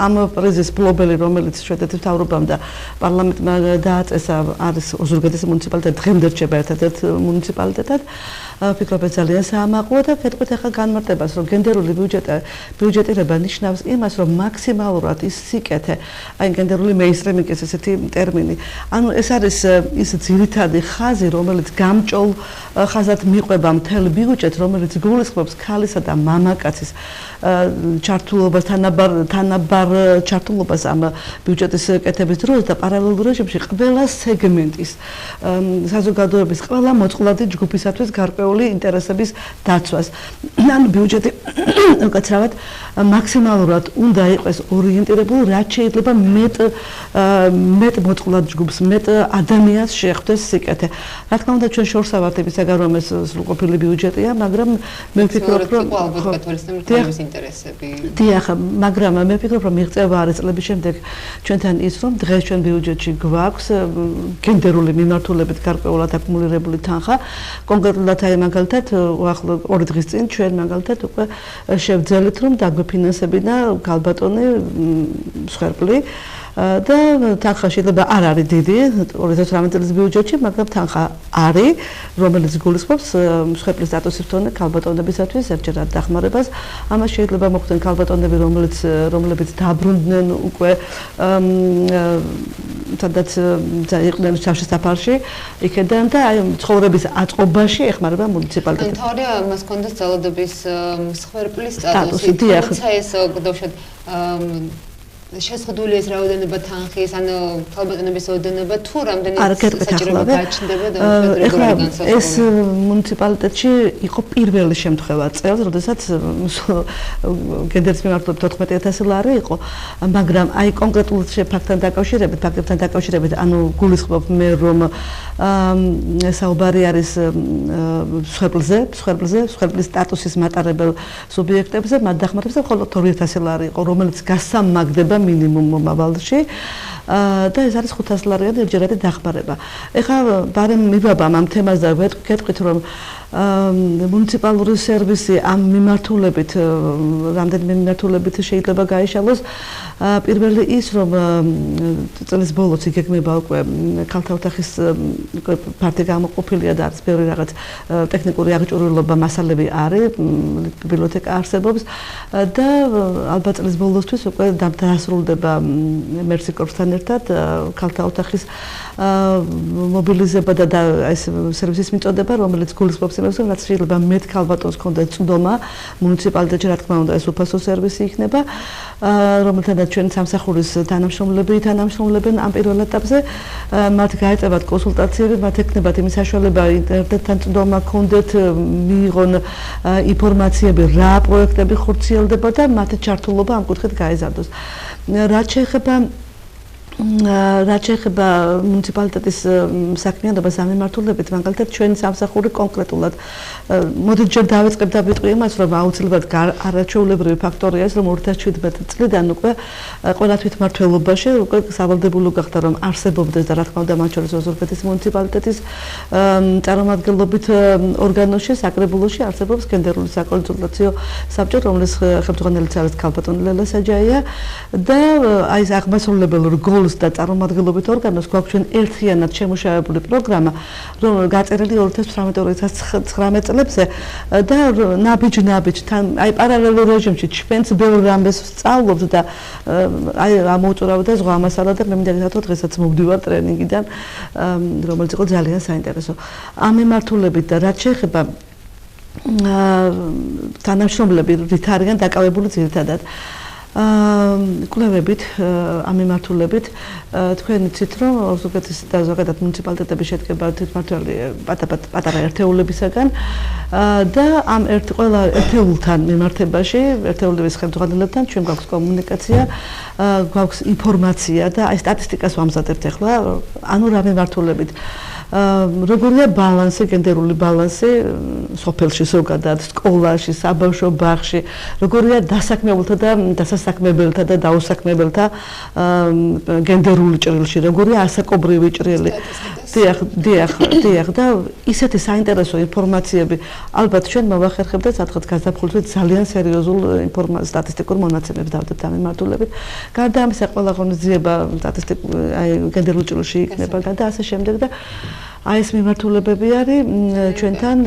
ამ პრეზის მფლობელი, რომელიც შვედეთის მთავრობამ და პარლამენტმა დააწესა, არის ოზურგეთის მუნიციპალიტეტი, დღემდე რჩება ერთადერთ მუნიციპალიტეტად. ვფიქრობ, ეს ძალიან საამაყოა და ვეთქვით ახლა განმარტებას, რომ გენდერული ბიუჯეტირება ნიშნავს იმას, რომ მაქსიმალურად ის სიკეთე, აი გენდერული მეინსტრიმინგის ესეთი ტერმინი. ანუ ეს არის ის ძირითადი ხაზი, რომელიც გამჭოლ ხაზად მიყვება მთელ ბიუჯეტს, რომელიც გულისხმობს ქალისა და მამაკაცის ჩართულობას, თანაბარ ჩართულობას ამ ბიუჯეტის კეთების დროს და პარალელურ რეჟიმში ყველა სეგმენტის საზოგადოების ყველა მოწყვლადი ჯგუფისათვის გარკვეული ინტერესების დაცვას. ანუ ბიუჯეტი უკაცრავად მაქსიმალურად უნდა იყოს ორიენტირებული, რაც შეიძლება მეტ მოწყვლად ჯგუფს, მეტ ადამიანს შეხვდეს სიკეთე. რა თქმა უნდა, ჩვენ შორს ავართ იმისაგან, რომ ეს სრულყოფილი ბიუჯეტია, მაგრამ მე ვფიქრობ, რომ დიახ, მაგრამ მე ვფიქრობ, რომ მიღწევა არის წლების შემდეგ ჩვენთან ის, რომ დღეს ჩვენ ბიუჯეტში გვაქვს გენდერული მიმართულებით გარკვეულად აკუმულირებული თანხა. კონკრეტულად აი მაგალითად, ახლა 2 დღის წინ ჩვენ მაგალითად უკვე შევძელით, რომ დაგვეფინანსებინა ქალბატონი მსხვერპლი და თანხა შეიძლება არ არის დიდი 2018 წლის ბიუჯეტში, მაგრამ თანხა არის, რომელიც გულისხმობს მსხვერპლის სტატუსის მქონე ქალბატონებისათვის ერთჯერად დახმარებას. ამას შეიძლება მოხდნენ ქალბატონები, რომლებიც დაბრუნდნენ უკვე სადაც იყვნენ საშუალო საფარში, იქედან და აი ცხოვრების აწყობაში ეხმარება მუნიციპალიტეტი. თორე მას ჰქონდა ძალადობის მსხვერპლის სტატუსი. თუმცა ეს გდოშად შესაძლოა ეს რაოდენობა თანხის, ანუ ქალბატონების რაოდენობა თუ რამდენი საჭიროება გაჩნდება და ეხლა ეს მუნიციპალიტეტში იყო პირველი შემთხვევა წელს, როდესაც გენდერის მიმართულებით 14000 ლარი იყო, მაგრამ აი კონკრეტულ ფაქტთან დაკავშირებით, ანუ გულისხმობ მე რომ საუბარი არის მსხვერპლის სტატუსის მატარებელ სუბიექტებზე, მათ დახმარებას მხოლოდ 2000 ლარი იყო, რომელიც გასამაგდება მინიმუმ მომავალში და ეს არის 500 ლარიანი ერთჯერადი დახმარება. ეხლა ბარემ მივაბამ ამ თემას და გეტყვით, რომ მუნიციპალური სერვისი ამ მიმართულებით, რამდენიმე მიმართულებით შეიძლება გაიშალოს. პირველი ის, რომ წლის ბოლოს იგეგმება უკვე ქალთა ოთახის პარტია გამოყოფილია და არის ბევრი რაღაც ტექნიკური აღჭურვილობა, მასალები არის, ბიბლიოთეკა არსებობს და ალბათ წლის ბოლოსთვის უკვე დასრულდება მერსიკორსთან ერთად ქალთა ოთახის მობილიზება და ეს სერვისის მიწოდება, რომელიც გულისხმობს იმას, რომ რაც შეიძლება მეტ ქალბატონს ჰქონდა წვდომა მუნიციპალიტეტში, რა თქმა უნდა, ეს უფასო სერვისი იქნება, რომელთანაც ჩვენ სამსახურის თანამშრომლები ითანამშრომლებენ ამ პირველ ეტაპზე, მათ გაეწევათ კონსულტაციები, მათ ექნებათ იმის საშუალება ინტერნეტთან წვდომა ჰქონდეთ, მიიღონ ინფორმაციები, რა პროექტები ხორციელდება და მათი ჩართულობა ამ კუთხით გაეზარდოს. რაც შეეხება მუნიციპალიტეტის საქმიანობას ამ მიმართულებით, მაგალითად ჩვენი სამსახური კონკრეტულად მოდით ჯერ დავიწყებ და ვიტყვი იმას, რომ აუცილებლად არაჩვეულებრივი ფაქტორია ის, რომ 2017 წლიდან უკვე ყველა თვითმმართველობაში უკვე სავალდებულო გახდა, რომ არსებობდეს და რა თქმა უნდა, მათ შორის ოზურგეთის მუნიციპალიტეტის წარმომადგენლობით ორგანოში, საკრებულოში არსებობს გენდერული საკონსულტაციო საბჭო, რომლის ხელმძღვანელიც არის ქალბატონი ლელა საჯაია და აი ეს აღმასრულებელ რგოლს და წარმომადგენლობით ორგანოს გვაქვს ჩვენ ერთიანად შემუშავებული პროგრამა, რომელიც გაწერილი 2018-2019 წლებზე და ნაბიჯ-ნაბიჯთან, აი პარალელურ რეჟიმში ჩვენც ბევრ რამეს ვსწავლობთ და აი ამოუწურავდა ზღვა მასალა და მე მინდა გითხრათ, დღესაც მოვდივარ ტრენინგიდან, რომელიც იყო ძალიან საინტერესო. ამ მიმართულებით და რაც შეეხება თანამშრომლები რით არიან დაკავებული ძირითადად კვლევებით ამ მიმართულებით თქვენ იცით რომ ზოგადად მუნიციპალიტეტები შედგება თვითმმართველი პატარა ერთეულებისაგან და ამ ყველა ერთეულთან მიმართებაში ერთეულების ხელმძღვანელებთან ჩვენ გვაქვს კომუნიკაცია გვაქვს ინფორმაცია და აი სტატისტიკას ვამზადებთ ახლა ანუ რა მიმართულებით როგორია ბალანსი, გენდერული ბალანსი სოფელში ზოგადად, სკოლაში, საბავშვო ბაღში, როგორია დასაქმებელთა და დასასაქმებელთა და დაუსაქმებელთა გენდერული ჭრილში, როგორია ასაკობრივი ჭრილი. დიახ და ისეთი საინტერესო ინფორმაციები ალბათ ჩვენ მოვახერხებთ და სათხად გაზაფხულზე ძალიან სერიოზულ სტატისტიკურ მონაცემებს დავდებთ ამ მიმართულებით. გარდა ამისა ყველა ღონისძიება გენდერულ ჭრილში იქნება და ასე შემდეგ და აი ეს მიმართულებები არის ჩვენთან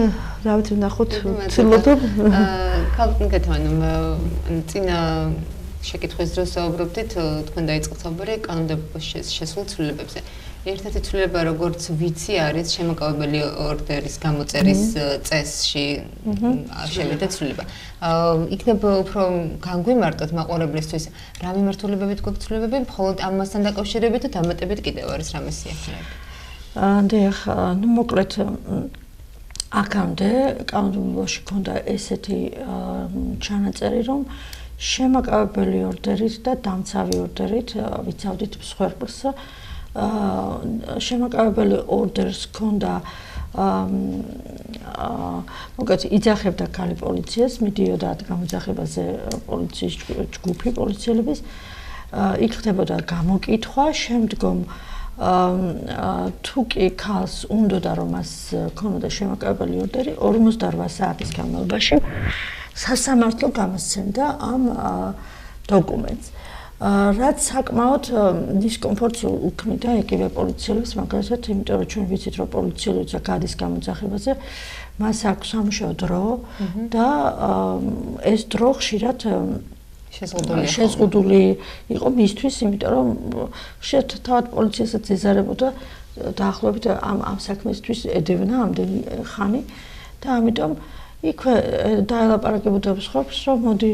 რა ვიცი ნახოთ ცდილობთ ქალთა წინა შეკითხვის დროს საუბრობდით თქვენ დაიწყეთ საუბარი კანონმდებლობაში შესულ ცვლილებებზე ერთ-ერთი ცვლილება როგორც ვიცი არის შემოკავებელი ორდერის გამოწერის წესში შევიდა ცვლილება იქნება უფრო განგვიმარტოთ მაყურებლისთვის რა მიმართულებებით გვაქვს ცვლილებები მხოლოდ ამასთან დაკავშირებით და დამატებით კიდევ არის რამე სიახლეები დიახ, ну მოკლედ აქამდე კანონმდებლობაში ქონდა ესეთი ჩანაწერი, რომ შემაკავებელი ორდერით და დამცავი ორდერით ვიცავდით მსხვერპლს. შემაკავებელი ორდერს ქონდა მოკლედ იძახებდა ქალი პოლიციას, მიდიოდა გამოძახებაზე პოლიციის ჯგუფი პოლიციელების. იქ ხდებოდა გამოკითხვა, შემდგომ თუ კი ქალს უნდოდა რომ მას ქონოდა შემაკავებელი ორდერი 48 საათის განმავლობაში სასამართლო გამოსცემდა ამ დოკუმენტს. რაც საკმაოდ დისკომფორტს უქმნიდა იგივე პოლიციელებს, მაგალითად, იმიტომ რომ ჩვენ ვიცით რომ პოლიციელი როცა გადის გამოძახებაზე, მას აქვს სამუშაო დრო და ეს დრო ხშირად შეზღუდული იყო მისთვის, იმიტომ რომ ხშირად თავად პოლიციასაც ეზარებოდა დაახლოებით ამ საქმესთვის ედევნა ამდენი ხანი და ამიტომ იქვე დაელაპარაკებოდა მსხვერპლს, რომ მოდი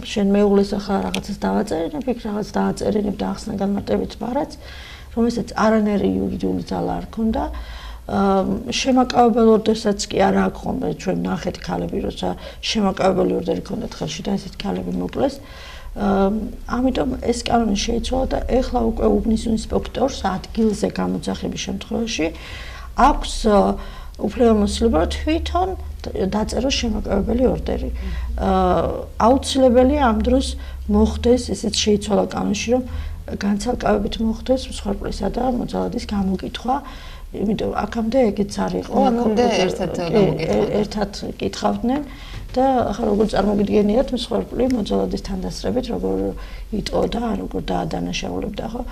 შენ მეუღლეს ახლა რაღაცას დავაწერინებ, იქ რაღაც დააწერინებ და ახსნა განმარტებით ბარაც, რომელსაც არანაირი იურიდიული ძალა არ ჰქონდა. შემაკავებელ ორდერსაც კი არა აქვს ხოლმე ჩვენ ნახეთ ქალები, როცა შემაკავებელი ორდერი ჰქონდათ ხელში და ესეთ ქალები მოკლეს. ამიტომ ეს კანონი შეიცვალა და ეხლა უკვე უბნის ინსპექტორს ადგილზე გამოძახების შემთხვევაში აქვს უფლებამოსილება თვითონ დაწეროს შემაკავებელი ორდერი. აუცილებელია ამ დროს მოხდეს, ესეც შეიცვალა კანონში, რომ განცალკევებით მოხდეს მსხვერპლისა და მოძალადის გამოკითხვა. იმიტომ აქამდე ეგეც არ იყო. აქამდე ერთად კითხავდნენ და ახლა როგორ წარმოგიდგენიათ მსხვერპლი მოძალადის თანდასწრებით როგორ იტყოდა, როგორ დაადანაშაულებდა, ხო?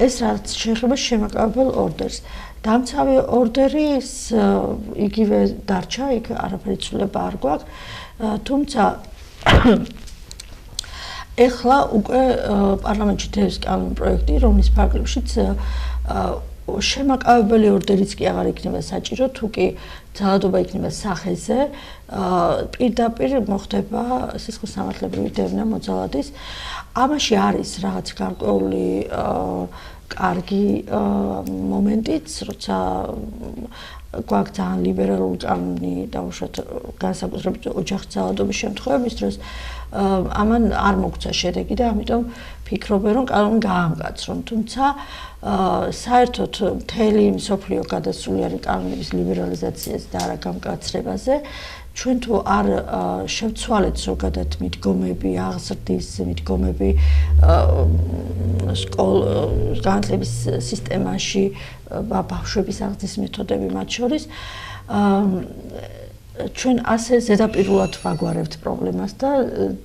ეს რაც შეეხება შემაკავებელ ორდერს. დამცავი ორდერის იგივე დარჩა, იქ არაფერი ცვლილება არ გვაქვს. თუმცა ეხლა უკვე პარლამენტში დევს კანონ პროექტი, რომლის ფარგლებშიც შემაკავებელი ორდერიც კი აღარ იქნება საჭირო, თუ კი ძალადობა იქნება სახეზე, პირდაპირ მოხდება სისხლის სამართლებრივი დევნა მოძალადის. ამაში არის რაღაც გარკვეული კარგი მომენტიც, როცა გვაქვს ძალიან ლიბერალური კანონი დაუშვათ განსაკუთრებით ოჯახის ძალადობის შემთხვევების დროს ამან არ მოგცა შედეგი და ამიტომ ფიქრობენ რომ კანონი გაამკაცრონ, თუმცა საერთოდ მთელი მსოფლიო გადასული არის კანონების ლიბერალიზაციაზე და არა გამკაცრებაზე. ჩვენ თუ არ შევცვალეთ ზოგადად მიდგომები, აღზრდის მიდგომები განათლების სისტემაში, ბავშვების აღზრდის მეთოდები მათ შორის, ჩვენ ასე ზედაპირულად ვაგვარებთ პრობლემას და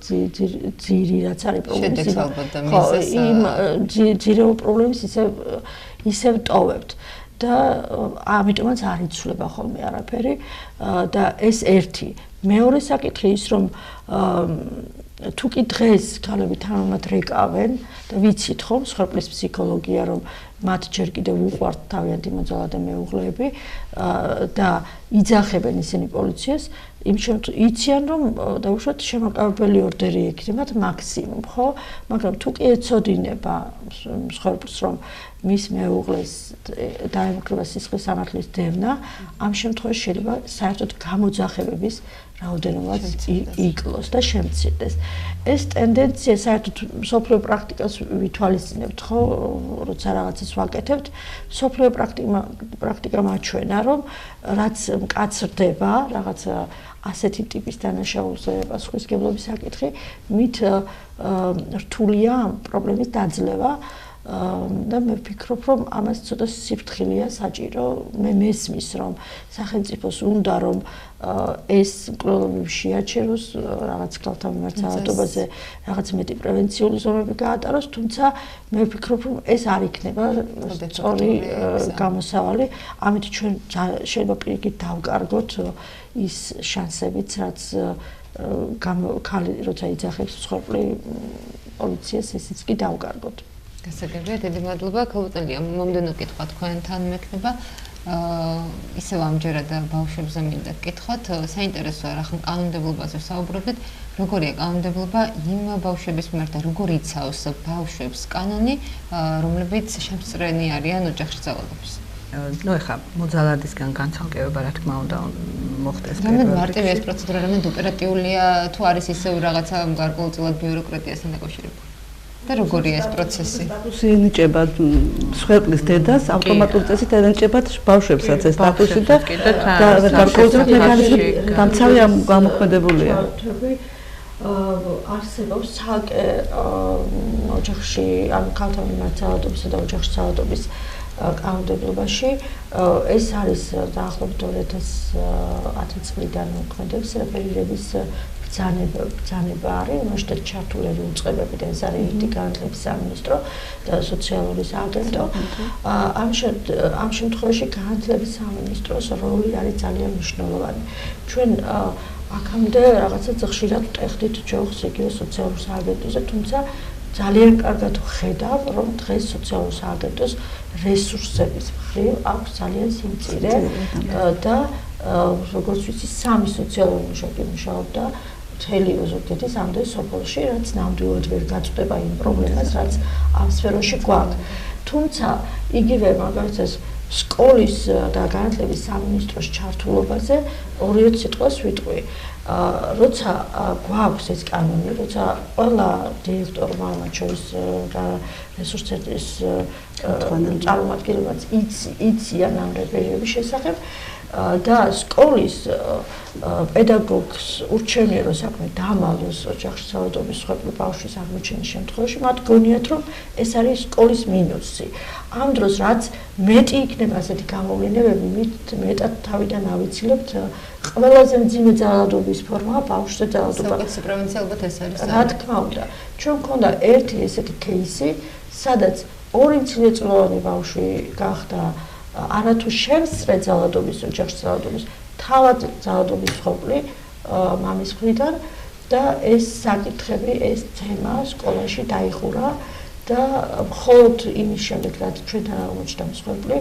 ძირი რაც არის პრობლემის იმ ძირეულ პრობლემის ისევ ტოვებთ. და ამიტომაც არ იცვლება ხოლმე არაფერი და ეს ერთი. მეორე საკითხი ის რომ თუ კი დღეს ქალები თანამად რეკავენ და ვიცით ხომ მსხვერპლის ფსიქოლოგია რომ მათ ჯერ კიდევ უყვართ თავიანთი მოძალადე და მეუღლეები და იძახებენ ისინი პოლიციას იმ შემთხვევაში იციან რომ დაუშვათ შემაკავებელი ორდერი ექნებათ მაქსიმუმ ხო მაგრამ თუ კი ეცოდინება მსხვერპლს რომ მის მეუღლეს დაემუქრება სისხლის სამართლის დევნა ამ შემთხვევაში შეიძლება საერთოდ გამოძახებების რაოდენობაც იკლოს და შემცირდეს. ეს ტენდენცია საერთოდ სოფლიო პრაქტიკას ვითვალისწინებთ, ხო, როცა რაღაცას ვაკეთებთ, სოფლიო პრაქტიკა მაჩვენა, რომ რაც მკაცრდება, რაღაც ასეთი ტიპის დანაშაულზე პასუხისმგებლობის საკითხი, მით რთულია პრობლემის დაძლევა. და მე ვფიქრობ, რომ ამას ცოტა სიფრთხილეა საჭირო. მე მესმის, რომ სახელმწიფოს უნდა რომ ეს მკვლელობები შეაჩეროს, რაღაც ქალთა მიმართ ძალადობაზე რაღაც მეტი პრევენციული ზომები გაატაროს, თუმცა მე ვფიქრობ, რომ ეს არ იქნება სწორი გამოსავალი. ამით ჩვენ შეიძლება პირიქით დავკარგოთ ის შანსებიც, რაც ქალი როცა იძახებს მსხვერპლი პოლიციას, ესეც კი დავკარგოთ. გასაგებია, დიდი მადლობა. ქალბატონია, მომდენო კითხვა თქვენთან მექნება. ისევ ამჯერად ბავშვებზე მინდა გკითხოთ. საინტერესოა, რა ხან კანონმდებლობაზე საუბრობთ, როგორია კანონმდებლობა იმ ბავშვების მიმართ და როგორ იცავს ბავშვებს კანონი, რომლებიც შემსწრენი არიან ოჯახში ძალადობის. ნუ ეხა მოძალადისგან განცალკევება რა თქმა უნდა მოხდეს. რამდენად მარტივია ეს პროცედურა, რამდენად ოპერატიულია, თუ არის ისევ რაღაცა გარკვეულწილად ბიუროკრატიასთან დაკავშირებული? და როგორია ეს პროცესი? სტატუსი ენიჭება მსხვერპლის დედას, ავტომატურ წესით ენიჭება ბავშვებსაც ეს სტატუსი და გარკვეულწილად მექანიზმი დამცავი გამოქმედებულია. არსებობს ცალკე ოჯახში, ანუ ქალთა მიმართ ძალადობისა და ოჯახში ძალადობის კანონმდებლობაში ეს არის დაახლოებით 2010 წლიდან მოქმედებს რეფერირების ბრძანება არის, მასშტაბ ჩართულები უწყებები და ეს არის ერთი განათლების სამინისტრო და სოციალური სააგენტო. ამ შემთხვევაში განათლების სამინისტროს როლი არის ძალიან მნიშვნელოვანი. ჩვენ აქამდე რაღაცა ხშირად ვტეხდით ჯოხს იგივე სოციალურ სააგენტოზე, თუმცა ძალიან კარგად ვხედავ, რომ დღეს სოციალურ სააგენტოს რესურსების მხრივ აქვს ძალიან სიმწირე და როგორც ვიცი, 3 სოციალური მუშაკი მუშაობდა მთელი ოზურგეთის ამდენ სოფელში, რაც ნამდვილად ვერ გაწვდება იმ პრობლემას, რაც ამ სფეროში გვაქვს. თუმცა იგივე მაგალითად სკოლის და განათლების სამინისტროს ჩართულობაზე 2 სიტყვას ვიტყვი. როცა გვაქვს ეს კანონი, როცა ყველა დირექტორმა, მათ შორის რესურსების წარმომადგენლებაც იციან ამ რეფერირების შესახებ და სკოლის პედაგოგს ურჩევნია რომ საქმე დამალოს ოჯახში ძალადობის მსხვერპლი ბავშვის აღმოჩენის შემთხვევაში, მათ გონიათ რომ ეს არის სკოლის მინუსი. ამ დროს რაც მეტი იქნება ასეთი გამოვლენები, მით მეტად თავიდან ავიცილებთ ყველაზე მძიმე ძალადობის ფორმაა ბავშვზე ძალადობა. საუკეთესო პრევენცია ალბათ ეს არის. რა თქმა უნდა, ჩვენ მქონდა ერთი ესეთი кейსი, სადაც 2 მცირეწლოვანი ბავშვი გახდა არათუ შემსწრე ძალადობის, ოჯახში ძალადობის, თავად ძალადობის მსხვერპლი მამის მხრიდან და ეს საკითხები, ეს თემა სკოლაში დაიხურა და მხოლოდ იმის შემდეგ, რაც ჩვენთან აღმოჩნდა მსხვერპლი,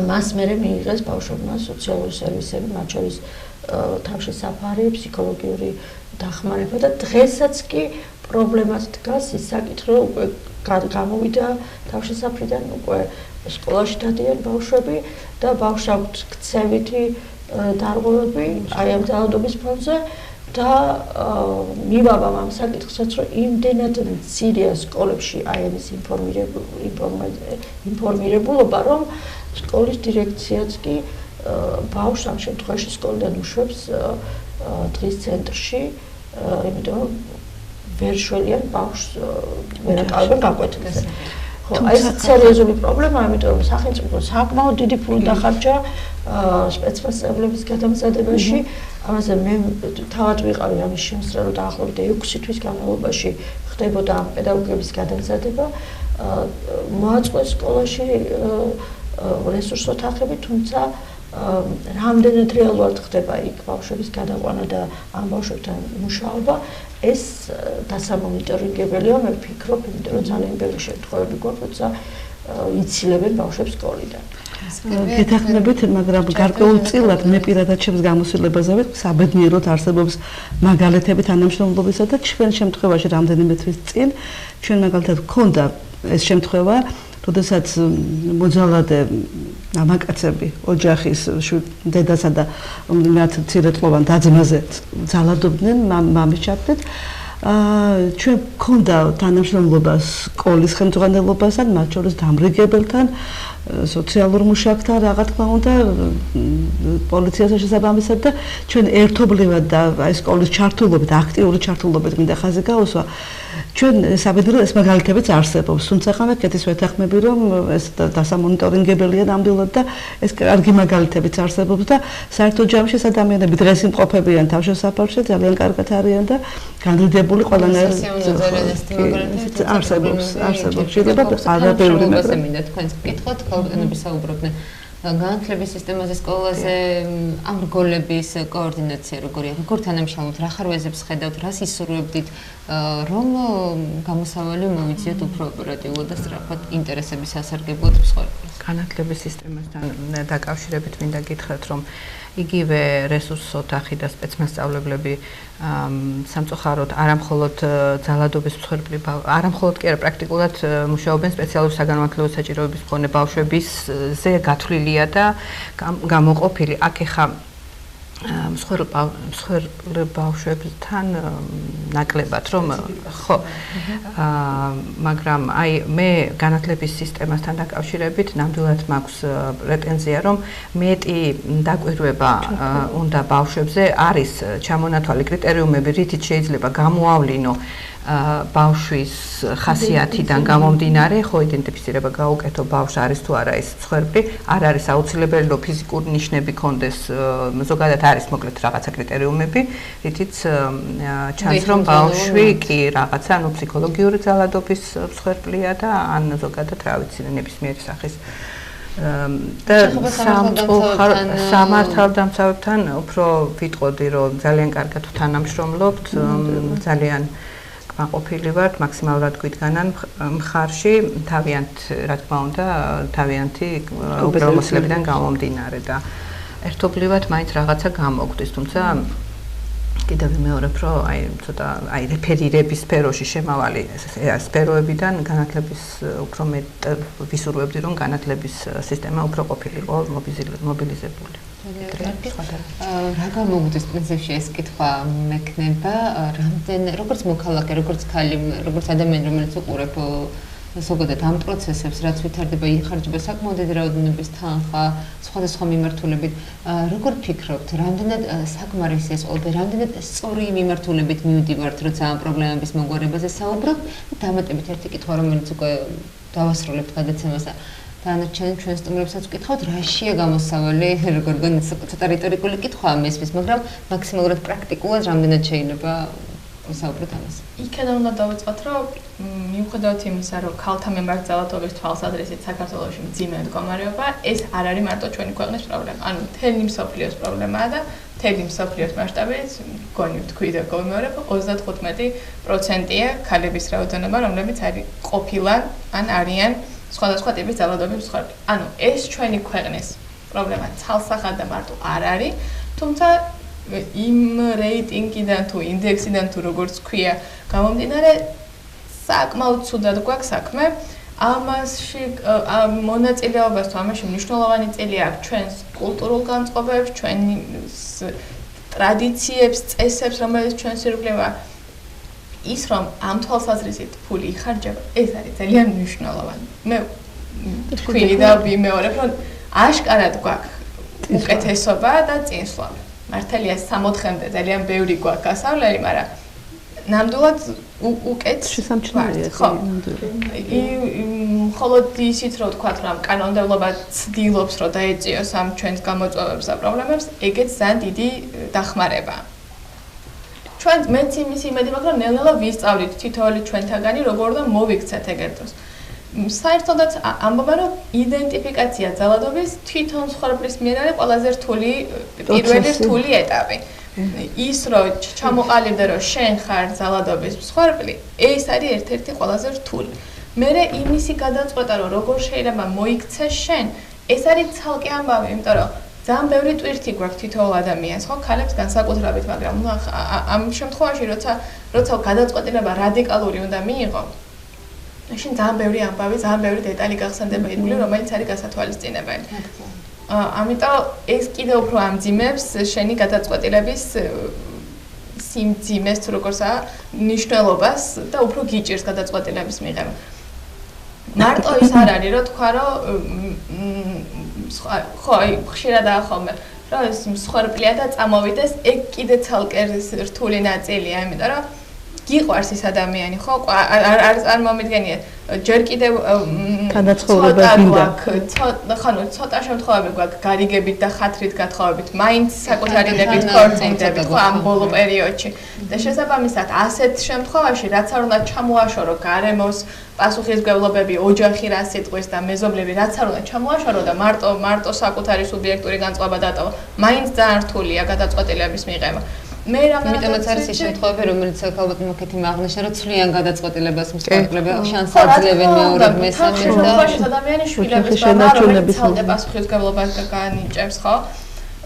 მას მერე მიიღეს ბავშვებმა სოციალური სერვისები, მათ შორის თავშესაფარი, ფსიქოლოგიური დახმარება და დღესაც კი პრობლემად დგას ის საკითხი, რომ უკვე გამოვიდა თავშესაფრიდან, უკვე სკოლაში დადიან ბავშვები და ბავშვს აქვთ ქცევითი დარღვევები აი ამ ძალადობის ფონზე და მივაბამ ამ საკითხსაც, რომ იმდენად მცირეა სკოლებში აი ამის ინფორმირებულობა, რომ სკოლის დირექციაც კი ბავშვს ამ შემთხვევაში სკოლიდან უშვებს დღის ცენტრში, იმიტომ რომ ვერ შველიან ბავშვს ვერაკავებენ გაკვეთილზე. ეს სერიოზული პრობლემაა, იმიტომ რომ სახელმწიფო საკმაოდ დიდი ფული დახარჯა სპეცმასწავლებლების გადამზადებაში. ამაზე მე თავად ვიყავი ამის შემსწრე, დაახლოებით 6 თვის განმავლობაში ხდებოდა ამ პედაგოგების გადამზადება. მოაწყვეს სკოლაში რესურს ოთახები, თუმცა რამდენად რეალურად ხდება იქ ბავშვების გადაყვანა და ამ ბავშვებთან მუშაობა, ეს დასამონიტორინგებელია, მე ვფიქრობ, იმიტომ რომ ძალიან ბევრი შემთხვევები გვაქვს, როცა იცილებენ ბავშვებს სკოლიდან. გეთანხმებით, მაგრამ გარკვეულწილად მე პირადად ჩემს გამოსვლებაზე ვიყ, საბედნიეროდ არსებობს მაგალითები თანამშრომლობისა და ჩვენ შემთხვევაში რამდენიმე თვის წინ ჩვენ მაგალითად გქონდა ეს შემთხვევა, როდესაც მოძალადე მამაკაცები ოჯახის დედასა და მათ მცირეწლოვან და-ძმაზე ძალადობდნენ მამის ჩათვლით. ჩვენ გქონდა თანამშრომლობა სკოლის ხელმძღვანელობასთან, მათ შორის დამრიგებელთან, სოციალურ მუშაკთან, რა თქმა უნდა, პოლიციასთან შესაბამისად და ჩვენ ერთობლივად და აი სკოლის ჩართულობით, აქტიური ჩართულობით მინდა ხაზი გაუსვა. ჩვენ საბედნიეროდ ეს მაგალითებიც არსებობს, თუმცა ხა მე კეთის ვეთანხმები, რომ ეს დასამონიტორინგებელია ნამდვილად და ეს კარგი მაგალითებიც არსებობს და საერთო ჯამში ეს ადამიანები დღეს იმყოფებიან თავშესაფარში, ძალიან კარგად არიან და განრიდებული ყველანაირ არსებობს. შეიძლება არაბეული მაგრამ მინდა თქვენს ვკითხოთ, ქალბატონები საუბრობდნენ განათლების სისტემაზე, სკოლაზე, ამ რგოლების კოორდინაცია როგორია? როგორ თანამშრომლობთ, რა ხარვეზებს ხედავთ, რას ისურვებდით, რომ გამოსავალი მოვიძიოთ უფრო ოპერატიულად და სწრაფად ინტერესების სასარგებლოდ მსხვერპლს? განათლების სისტემასთან დაკავშირებით მინდა გითხრათ, რომ იგივე რესურს ოთახი და სპეცმასწავლებლები სამწუხაროდ არამხოლოდ ძალადობის მსხვერპლი არამხოლოდ კი არა პრაქტიკულად მუშაობენ სპეციალურ საგანმანათლებლო საჭიროების მქონე ბავშვებისზე გათვლილია და გამოყოფილი აქ ეხა მსხვერპლ ბავშვებთან ნაკლებად რომ ხო მაგრამ აი მე განათლების სისტემასთან დაკავშირებით ნამდვილად მაქვს პრეტენზია რომ მეტი დაკვირვება უნდა ბავშვებზე არის ჩამონათვალი კრიტერიუმები რითიც შეიძლება გამოავლინო ბავშვის ხასიათიდან გამომდინარე, ხო იდენტიფიცირება გაუკეთო ბავშვს არის თუ არა ის მსხვერპლი, არ არის აუცილებელი რომ ფიზიკური ნიშნები კონდეს, ზოგადად არის მოკლედ რაღაცა კრიტერიუმები, რითიც ჩანს რომ ბავშვი კი რაღაცა, ანუ ფსიქოლოგიური ძალადობის მსხვერპლია და ან ზოგადად რა ვიცი, ნებისმიერი სახის და სამართალდამცავებთან უფრო ვიტყოდი რომ ძალიან კარგად თანამშრომლობთ, ძალიან მაყოფილი ვართ მაქსიმალურად გვიდგანან მხარში თავიანთ რა თქმა უნდა თავიანთი უპირობოსლებიდან გამომდინარე და ერთობლივად მაინც რაღაცა გამოგვდის თუმცა კიდევ ვიმეორებ რომ აი ცოტა აი რეფერირების სფეროში შემავალი სფეროებიდან განათლების უფრო მეტ ვისურვებდი რომ განათლების სისტემა უფრო ყოფილიყო მობილიზებული რა გამოგვდის პრინციპში ეს კითხვა მექნება როგორც მოქალაქე, როგორც ქალი, როგორც ადამიანი, რომელიც უყურებ ზოგადად ამ პროცესებს, რაც ვითარდება, იხარჯება საკმაოდ დიდი რაოდენობის თანხა, სხვადასხვა მიმართულებით, როგორ ფიქრობთ, რამდენად საკმარისი ეს ყველაფერი, რამდენად სწორი მიმართულებით მივდივართ, როცა ამ პრობლემების მოგვარებაზე საუბრობთ, დამატებით ერთი კითხვა, რომელიც უკვე დავასრულებთ გადაცემასა დანარჩენ ჩვენ სტუმრებსაც ვკითხავთ, რაშია გამოსავალი, როგორ გონიათ, ცოტა რიტორიკული კითხვაა მესმის, მაგრამ მაქსიმალურად პრაქტიკულად რამდენად შეიძლება ვისაუბროთ ამაზე. იქიდან უნდა დავიწყოთ, რომ მიუხედავად იმისა, რომ ქალთა მიმართ ძალადობის თვალსაზრისით საქართველოში მძიმე მდგომარეობა, ეს არ არის მარტო ჩვენი ქვეყნის პრობლემა. ანუ მთელი მსოფლიოს პრობლემაა და მთელი მსოფლიოს მასშტაბით გონი ვთქვი და გომეორებ 35%-ია ქალების რაოდენობა, რომლებიც არის ყოფილან ან არიან სხვადასხვა ტიპის ძალადობის მსხვერპლი. ანუ ეს ჩვენი ქვეყნის პრობლემა ცალსახად და მარტო არ არის, თუმცა იმ რეიტინგიდან თუ ინდექსიდან თუ როგორც ქვია, გამომდინარე საკმაოდ ცუდად გვაქვს საქმე. ამაში მონაწილეობას თუ ამაში მნიშვნელოვანი წილი აქვს ჩვენს კულტურულ განწყობებს, ჩვენი ტრადიციებს, წესებს, რომელიც ჩვენს ირგვლივ ის რომ ამ თვალსაზრისით ფული იხარჯება, ეს არის ძალიან მნიშვნელოვანი. მე თქვი და ვიმეორებ, რომ აშკარად გვაქვს უკეთესობა და წინსვლა. მართალია 64-მდე ძალიან ბევრი გვაქვს გასავლელი, მაგრამ ნამდვილად უკეთ შესამჩნევია მხოლოდ ისიც რომ ვთქვათ, რომ კანონმდებლობა ცდილობს, რომ დაეწიოს ამ ჩვენს გამოწვევებს და პრობლემებს, ეგეც ძალიან დიდი დახმარებაა. ჩვენ მეც იმის იმედი მაქვს, რომ ნელ-ნელა ვისწავლით თითოეული ჩვენთაგანი, როგორ უნდა მოვიქცეთ ეგეთ დროს. საერთოდაც ამბობენ რომ იდენტიფიკაცია ძალადობის თვითონ ცხოვრების მიერ არის ყველაზე რთული პირველი რთული ეტაპი. ის რომ ჩამოყალიბდე რომ შენ ხარ ძალადობის მსხვერპლი, ეს არის ერთ-ერთი ყველაზე რთული. მერე იმისი გადაწყვეტა რომ როგორ შეიძლება მოიქცეს შენ, ეს არის ცალკე ამბავი, იმიტომ რომ ძალიან ბევრი ტვირთი გვაქვს თითოეულ ადამიანს, ხო, ქალებს განსაკუთრებით, მაგრამ ამ შემთხვევაში როცა გადაწყვეტილება რადიკალური უნდა მიიღო, შენ ძალიან ბევრი ამბავი, ძალიან ბევრი დეტალი გახსენდება, რომელიც არის გასათვალისწინებელი. ამიტომ ეს კიდევ უფრო ამძიმებს შენი გადაწყვეტილების სიმძიმეს, თუ როგორსაა, მნიშვნელობას და უფრო გიჭირს გადაწყვეტილების მიღება. მარტო ის არ არის, რომ თქვა, რომ ხო, ხშირადაა ხოლმე, რომ ეს მსხვერპლია და წამოვიდეს, ეგ კიდე ცალკე რთული ნაწილია, იმიტომ რომ გიყვარს ის ადამიანი, ხო? არ მომიდგენია. ჯერ კიდევ განაცხოვრება გინდა. ცოტა შემთხვევები გვაქვს გარიგებით და ხათრით გათხოვებით, მაინც საკუთარი ნებით ქორწინდებით, ხო, ამ ბოლო პერიოდში. და შესაბამისად, ასეთ შემთხვევაში, რაც არ უნდა ჩამოაშორო გარემოს პასუხისმგებლობები, ოჯახი რა სიტყვის და მეზობლები, რაც არ უნდა ჩამოაშორო და მარტო საკუთარი სუბიექტური განწყობა დატოვა, მაინც ძალიან რთულია გადაწყვეტილების მიღება. იმიტომაც არის ის შემთხვევები, რომელიც ალბათ მოკეთიმ აღნიშნა, რომ ცვლიან გადაწყვეტილებას მსხვერპლები შანსს აძლევენ მეორედ მესამედ და ადამიანის შვილების ბაბა ცალკე პასუხისმგებლობას განიჭებს, ხო?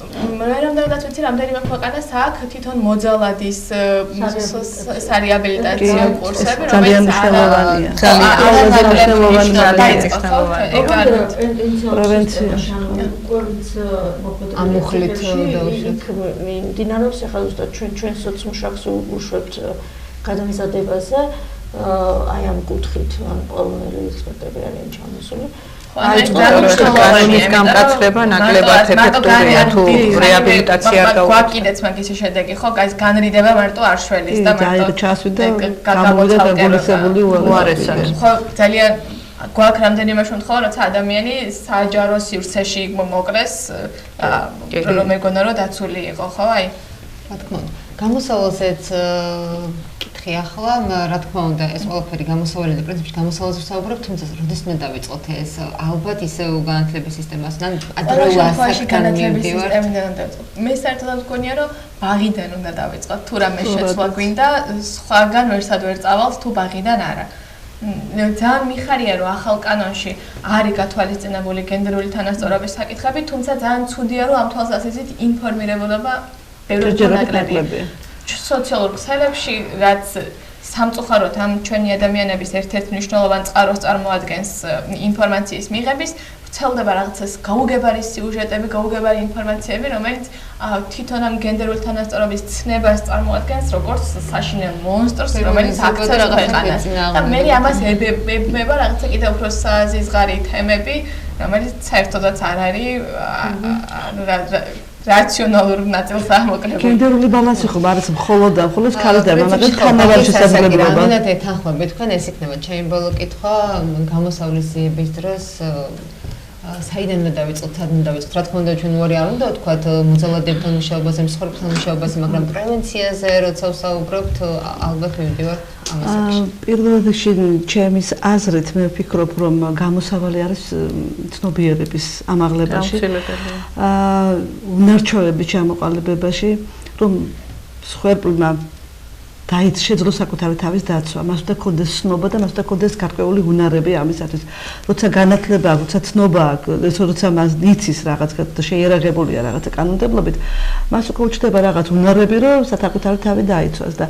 მე რამდენადაც ვიცი, რამდენიმე ქვეყანას აქვს თვითონ მოძალადის სარეაბილიტაციო კურსები, ძალიან მნიშვნელოვანია. პრევენცია. ამუხლით დაუშვით. დინარობს ახლა ზუსტად ჩვენ სოციმუშაკს უშვებთ გადამზადებაზე, აი ამ კუთხით, ან პოლონელი ექსპერტები არიან ჩამოსული. კანონის გამკაცრება ნაკლებად ეფექტურია თუ რეაბილიტაცია არ დაუშვით. გვაკიდეც მაგის შედეგი, ხო, ეს განრიდება მარტო არ შველის და მარტო ჩასვიდა გამოვიდა დაგულისებული უარესად. ხო, ძალიან გვაქვს რამდენიმე შემთხვევა, როცა ადამიანი საჯარო სივრცეში მოკლეს, რომ მეგონა რომ დაცული იყო, ხო, აი. რა თქმა უნდა. გამოსავალზეც კითხი ახლა, რა თქმა უნდა, ეს ყველაფერი გამოსავალი და პრინციპში გამოსავალზე ვსაუბრობ, თუმცა როდის უნდა დავიწყოთ ეს ალბათ ისევ განათლების სისტემასთან ადრეულ ასაკიდან მივდივართ. მე საერთოდ მგონია, რომ ბაღიდან უნდა დავიწყოთ, თუ რამე შეცვლა გვინდა, სხვაგან ვერსად ვერ წავალთ, თუ ბაღიდან არა. ძალიან მიხარია, რომ ახალ კანონში არის გათვალისწინებული გენდერული თანასწორობის საკითხები, თუმცა ძალიან ცუდია, რომ ამ თვალსაზრისით ინფორმირებულობა ბევრჯერ ნაკლებია. სოციალურ ქსელებში, რაც სამწუხაროდ ამ ჩვენი ადამიანების ერთ-ერთ მნიშვნელოვან წყაროს წარმოადგენს ინფორმაციის მიღების, ვრცელდება რაღაცას გაუგებარი სიუჟეტები, გაუგებარი ინფორმაციები, რომელიც თვითონ ამ გენდერული თანასწორობის ცნებას წარმოადგენს როგორც საშინელ მონსტრს, რომელიც აქცევს ქვეყანას. და მე ამას ებება რაღაცა კიდევ უფრო საზიზღარი თემები, რომელიც საერთოდაც არ არის რაციონალურ ნაწილს ამოკლებული. გენდერული ბალანსი ხომ არის მხოლოდ ქალის და მამაკაცის თანაბარი შესაძლებლობა. რამდენად ეთანხმებით თქვენ ეს იქნება ჩემი ბოლო კითხვა გამოსავლის ზიების დროს საიდან უნდა დავიწყოთ, სად უნდა დავიწყოთ? რა თქმა უნდა ჩვენ უარი არ უნდა ვთქვათ მოძალადებთან მუშაობაზე, მსხვერპლთან მუშაობაზე, მაგრამ პრევენციაზე როცა ვსაუბრობთ, ალბათ მივდივართ ამასაკში. პირველ რიგში ჩემის აზრით მე ვფიქრობ, რომ გამოსავალი არის ცნობიერების ამაღლებაში. უნარჩვევების ჩამოყალიბებაში, რომ მსხვერპლმა შეძლო საკუთარი თავის დაცვა, მას უნდა ქონდეს ცნობა და მას უნდა ქონდეს გარკვეული უნარები ამისათვის. როცა განათლება აქვს, როცა ცნობა აქვს, როცა მას იცის რაღაც და შეიარაღებულია რაღაცა კანონმდებლობით, მას უკვე უჩნდება რაღაც უნარები, რომ საკუთარი თავი დაიცვას და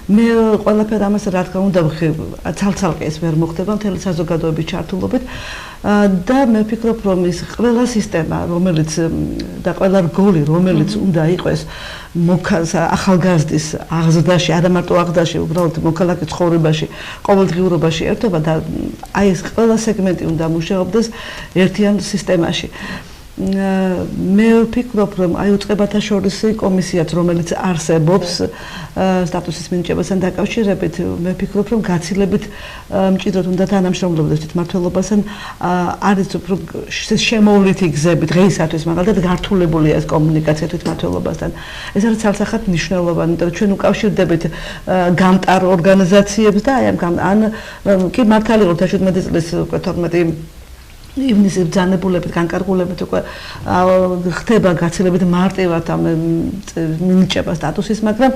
მე ყველაფერ ამას რა თქმა უნდა ცალ-ცალკე ეს ვერ მოხდება მთელი საზოგადოების ჩართულობით და მე ვფიქრობ, რომ ის ყველა სისტემა, რომელიც და ყველა რგოლი, რომელიც უნდა იყოს ახალგაზრდის აღზრდაში, არა მარტო აღზრდაში, უბრალოდ მოქალაქე ცხოვრებაში, ყოველდღიურობაში ერთობა და აი ეს ყველა სეგმენტი უნდა მუშაობდეს ერთიან სისტემაში. მე ვფიქრობ, რომ აი უწყებათა შორისი კომისიაც, რომელიც არსებობს სტატუსის მინიჭებასთან დაკავშირებით, მე ვფიქრობ, რომ გაცილებით მჭიდროდ უნდა თანამშრომლობდეს თვითმმართველობასთან, არის შემოვლითი გზები დღეისათვის, მაგალითად გართულებულია ეს კომუნიკაცია თვითმმართველობასთან. ეს არის ცალსახად მნიშვნელოვანი, იმიტომ რომ ჩვენ უკავშირდებით გამტარ ორგანიზაციებს და აი ამ კი მართალი 2017 წლის 12 ივნისის ბრძანებულებით, განკარგულებით უკვე ხდება გაცილებით მარტივად ამ მინიჭება სტატუსის, მაგრამ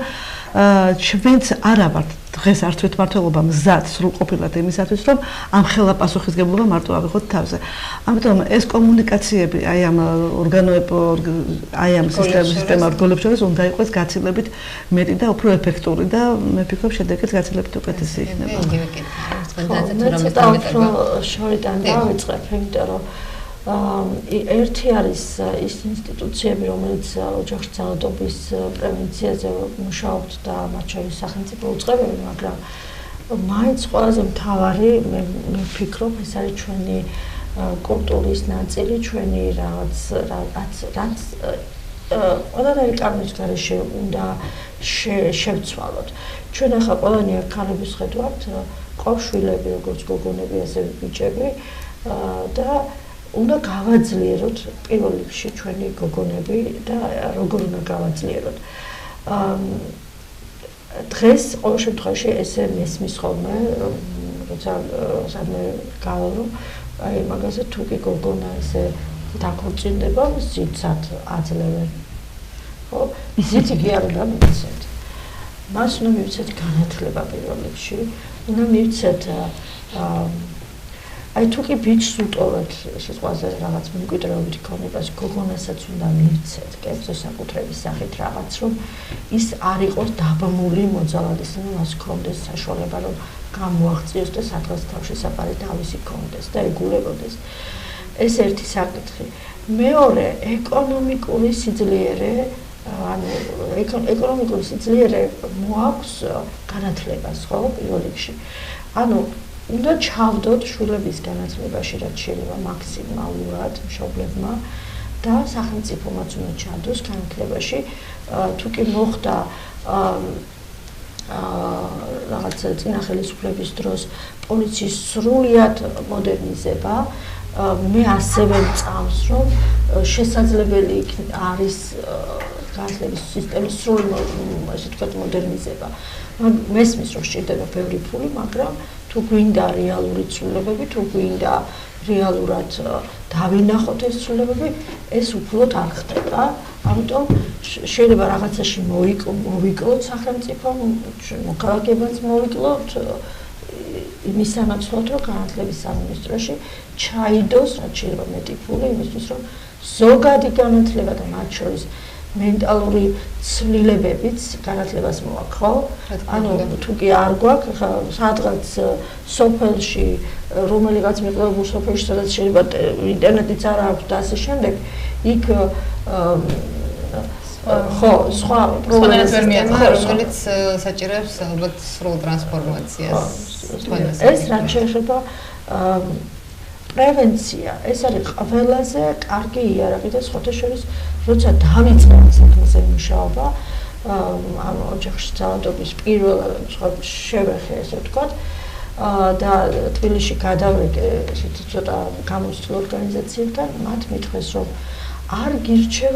ჩვენც არა ვართ დღეს არც თვითმმართველობა მზად სრულყოფილად იმისათვის, რომ ამ ხელა პასუხისგებლობა მარტო ავიღოთ თავზე. ამიტომ ეს კომუნიკაციები აი ამ სისტემა ორგანოებს შორის უნდა იყოს გაცილებით მეტი და უფრო ეფექტური და მე ვფიქრობ შედეგიც გაცილებით უკეთესი იქნება. შორიდან დავიწყებ, იმიტომ რომ ერთი არის ის ინსტიტუციები, რომელიც ოჯახში ძალადობის პრევენციაზე მუშაობთ და მათ შორის სახელმწიფო უწყებები, მაგრამ მაინც ყველაზე მთავარი მე ვფიქრობ, ეს არის ჩვენი კულტურის ნაწილი, ჩვენი რაღაც ყველანაირი კანონის გარეშე უნდა შევცვალოთ. ჩვენ ახლა ყველანი აქ ქალების ხედავთ, ყავს შვილები, როგორც გოგონები, ასევე ბიჭები და უნდა გავაძლიეროთ პირველ რიგში ჩვენი გოგონები და როგორ უნდა გავაძლიეროთ. დღეს ყოველ შემთხვევაში ესე მესმის ხოლმე, როცა სადმე გავალო, აი მაგაზე თუ კი გოგონა ესე დაქორწინდება, ზიცად აძლევენ. ხო? ზიცი კი არ უნდა მივცეთ. მას უნდა მივცეთ განათლება პირველ რიგში, უნდა მივცეთ აი თუ კი ბიჭს უტოვებთ სიტყვაზე რაღაც მემკვიდრეობით ქონებას, გოგონასაც უნდა მივცეთ კერძო საკუთრების სახით რაღაც, რომ ის არ იყოს დაბმული მოძალადის, რომ მას ქონდეს საშუალება, რომ გამოაღწიოს და სადღაც თავში საფარი თავისი ქონდეს და ეგულებოდეს. ეს ერთი საკითხი. მეორე, ეკონომიკური სიძლიერე, ანუ ეკონომიკური სიძლიერე მოაქვს განათლებას, ხო, პირველ რიგში. ანუ უნდა ჩავდოთ შვილების განათლებაში, რაც შეიძლება მაქსიმალურად მშობლებმა და სახელმწიფომაც უნდა ჩავდოს განათლებაში. თუ კი მოხდა რაღაც წინა ხელისუფლების დროს პოლიციის სრულიად მოდერნიზება, მე ასევე ვწამს, რომ შესაძლებელი არის განათლების სისტემის სრული ასე ვთქვათ მოდერნიზება. მესმის რომ სჭირდება ბევრი ფული, მაგრამ თუ გვინდა რეალური ცვლილებები, თუ გვინდა რეალურად დავინახოთ ეს ცვლილებები, ეს უფლოდ არ ხდება. ამიტომ შეიძლება რაღაცაში მოვიკლოთ სახელმწიფო, მოქალაქეებიც მოვიკლოთ იმის სანაცვლოდ, რომ განათლების სამინისტროში ჩაიდოს რაც შეიძლება მეტი ფული იმისთვის, რომ ზოგადი განათლება და მათ შორის მენტალური ცვლილებებიც განათლებას მოაქვს, ხო? ანუ თუ კი არ გვაქვს, სადღაც სოფელში, რომელიღაც მიყლებულ სოფელში, სადაც შეიძლება ინტერნეტიც არ აქვს და ასე შემდეგ, იქ ხო, სხვა პრობლემაა, რომელიც საჭიროებს ალბათ სრულ ტრანსფორმაციას. ეს რაც შეეხება პრევენცია, ეს არის ყველაზე კარგი იარაღი და სხვათა შორის, როცა დავიწყე ამ საქმეზე მუშაობა, ამ ოჯახში ძალადობის პირველ შევეხე, ესე ვთქვათ, და თბილისში გადავეკე ცოტა გამოცდილ ორგანიზაციებთან, მათ მითხრეს, რომ არ გირჩევ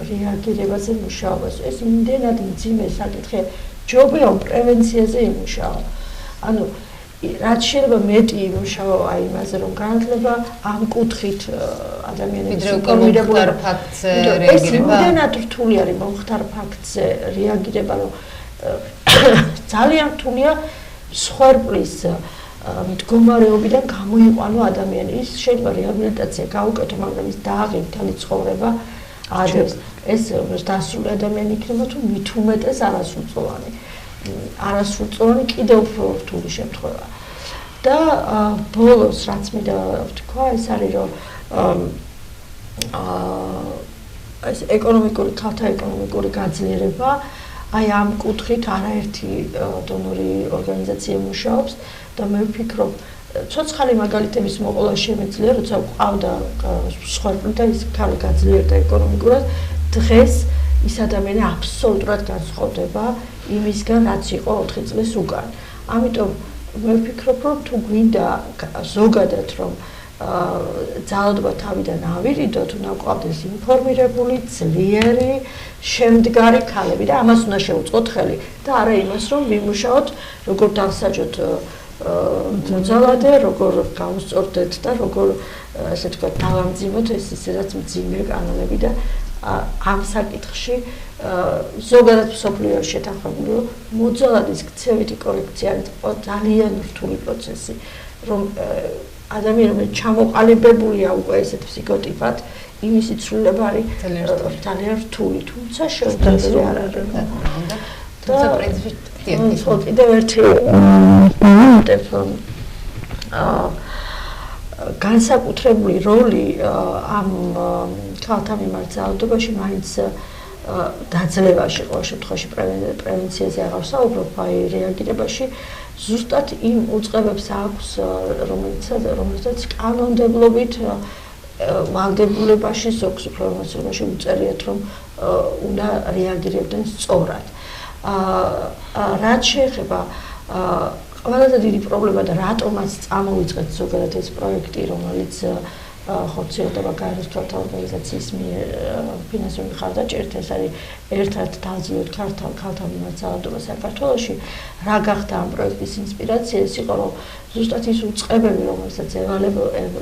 რეაგირებაზე მუშაობას. ეს იმდენად მძიმე საკითხია, ჯობია პრევენციაზე იმუშაო. ანუ რაც შეიძლება მეტი იმუშაო აი იმაზე, რომ განათლება ამ კუთხით ადამიანების ინფორმირებულობა ფაქტზე რეაგირება. ეს იმდენად რთული არის მომხდარ ფაქტზე რეაგირება, რომ ძალიან რთულია სხვერპლის მდგომარეობიდან გამოიყვანო ადამიანი. ის შეიძლება რეაბილიტაცია გაუკეთო, მაგრამ ის დააღი მთელი ცხოვრება ადებს. ეს დასრული ადამიანი იქნება თუ მით უმეტეს არასრულწლოვანი. არასრულწლოვანი კიდევ უფრო რთული შემთხვევა. და ბოლოს რაც მინდა ვთქვა, ეს არის რომ ეს ეკონომიკური ქალთა ეკონომიკური გაძლიერება, აი ამ კუთხით არაერთი დონორი ორგანიზაცია მუშაობს და მე ვფიქრობ ცოცხალი მაგალითების მოყოლა შემეძლია, როცა ყავდა სხვაგვარი და ის ქალი გაძლიერდა ეკონომიკურად, დღეს ის ადამიანი აბსოლუტურად განსხვავდება იმისგან, რაც იყო 4 წლის უკან. ამიტომ მე ვფიქრობ, რომ თუ გვინდა ზოგადად რომ ძალადობა თავიდან ავირიდოთ, უნდა გვყავდეს ინფორმირებული, ძლიერი, შემდგარი ქალები და ამას უნდა შევუწყოთ ხელი და არა იმას, რომ ვიმუშაოთ, როგორ დავსაჯოთ მოძალადე, როგორ გავუსწორდეთ და როგორ ასე ვთქვათ, დავამძიმოთ ეს ისედაც მძიმე კანონები და ამ საკითხში ზოგადად მსოფლიოში შეთანხმებული, რომ მოძალადის ქცევითი კორექცია არის ძალიან რთული პროცესი, რომ ადამიანი რომელიც ჩამოყალიბებულია უკვე ესეთ ფსიქოტიპად, იმისი ცვლილება არის ძალიან რთული, თუმცა შეუძლებელი არ არის. თუმცა პრინციპში კიდევ ერთი მომენტი რომ განსაკუთრებული როლი ამ ქალთა მიმართ ძალადობაში მაინც დაძლევაში, ყოველ შემთხვევაში პრევენციაზე აღარ ვსაუბრობ, აი რეაგირებაში ზუსტად იმ უწყებებს აქვს, რომელსაც კანონმდებლობით ვალდებულებაში, ზოგს უფრო მასობაში უწერიათ, რომ უნდა რეაგირებდნენ სწორად. რაც შეეხება ყველაზე დიდი პრობლემა და რატომაც წამოვიწყეთ ზოგადად ეს პროექტი, რომელიც ხორციელდება გაეროს ქალთა ორგანიზაციის მიერ ფინანსური მხარდაჭერით, ეს არის ერთად დავძლიოთ ქალთა მიმართ ძალადობა საქართველოში. რა გახდა ამ პროექტის ინსპირაცია? ეს იყო, რომ ზუსტად ის უწყებები, რომელსაც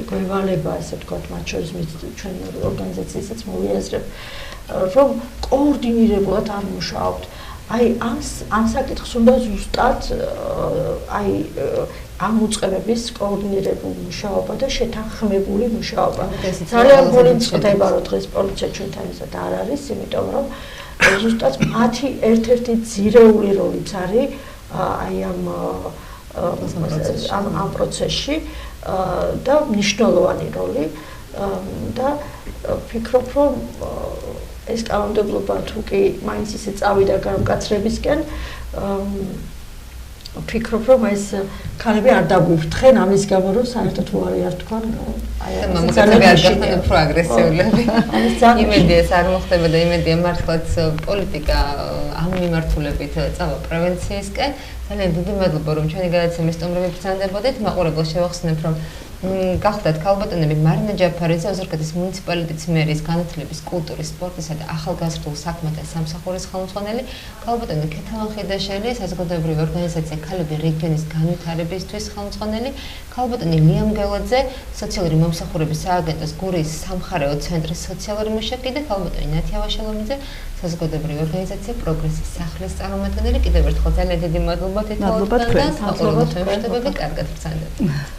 გვევალება, ასე ვთქვათ, მათ შორის ჩვენ ორგანიზაცияსაც მოვიაზრებ, რომ კოორდინირებულად არ მუშაობთ. აი ამ საკითხს უნდა ზუსტად აი ამ უწყებების კოორდინირებული მუშაობა და შეთანხმებული მუშაობა. ძალიან გული წყდება, რომ დღეს პოლიცია ჩვენთან ისად არ არის, იმიტომ რომ ზუსტად მათი ერთ-ერთი ძირეული როლიც არის აი ამ პროცესში და მნიშვნელოვანი როლი და ვფიქრობ, რომ ეს კანონმდებლობა თუ კი მაინც ისე წავიდა გამკაცრებისკენ, ვფიქრობ, რომ ეს ქალები არ დაგვიფრთხენ ამის გამო, რომ საერთოდ უარი არ თქვან. აი მამაკაცები არ გახდნენ უფრო აგრესიულები. იმედი ეს არ მოხდება და იმედია მართლაც პოლიტიკა ამ მიმართულებით წავა პრევენციისკენ. ძალიან დიდი მადლობა, რომ ჩვენი გადაცემის სტუმრები ბრძანდებოდით. მაყურებელს შევახსენებ, რომ გახდათ ქალბატონები მარინა ჯაფარიძე, ოზურგეთის მუნიციპალიტეტის მერის განათლების, კულტურის, სპორტისა და ახალგაზრდულ საქმეთა სამსახურის ხელმძღვანელი, ქალბატონი ქეთევან ხიდაშელი, საზოგადოებრივი ორგანიზაცია ქალები რეგიონის განვითარებისთვის ხელმძღვანელი, ქალბატონი ლიამ გელაძე, სოციალური მომსახურების სააგენტოს გურიის სამხარეო ცენტრის სოციალური მუშაკი და ქალბატონი ნათია ვაშალომიძე, საზოგადოებრივი ორგანიზაცია პროგრესის სახლის წარმომადგენელი. კიდევ ერთხელ ძალიან დიდი მადლობა თითოეულთგან და მაყურებელთა შეხვედრები კარგად ბრძანდებოდეთ.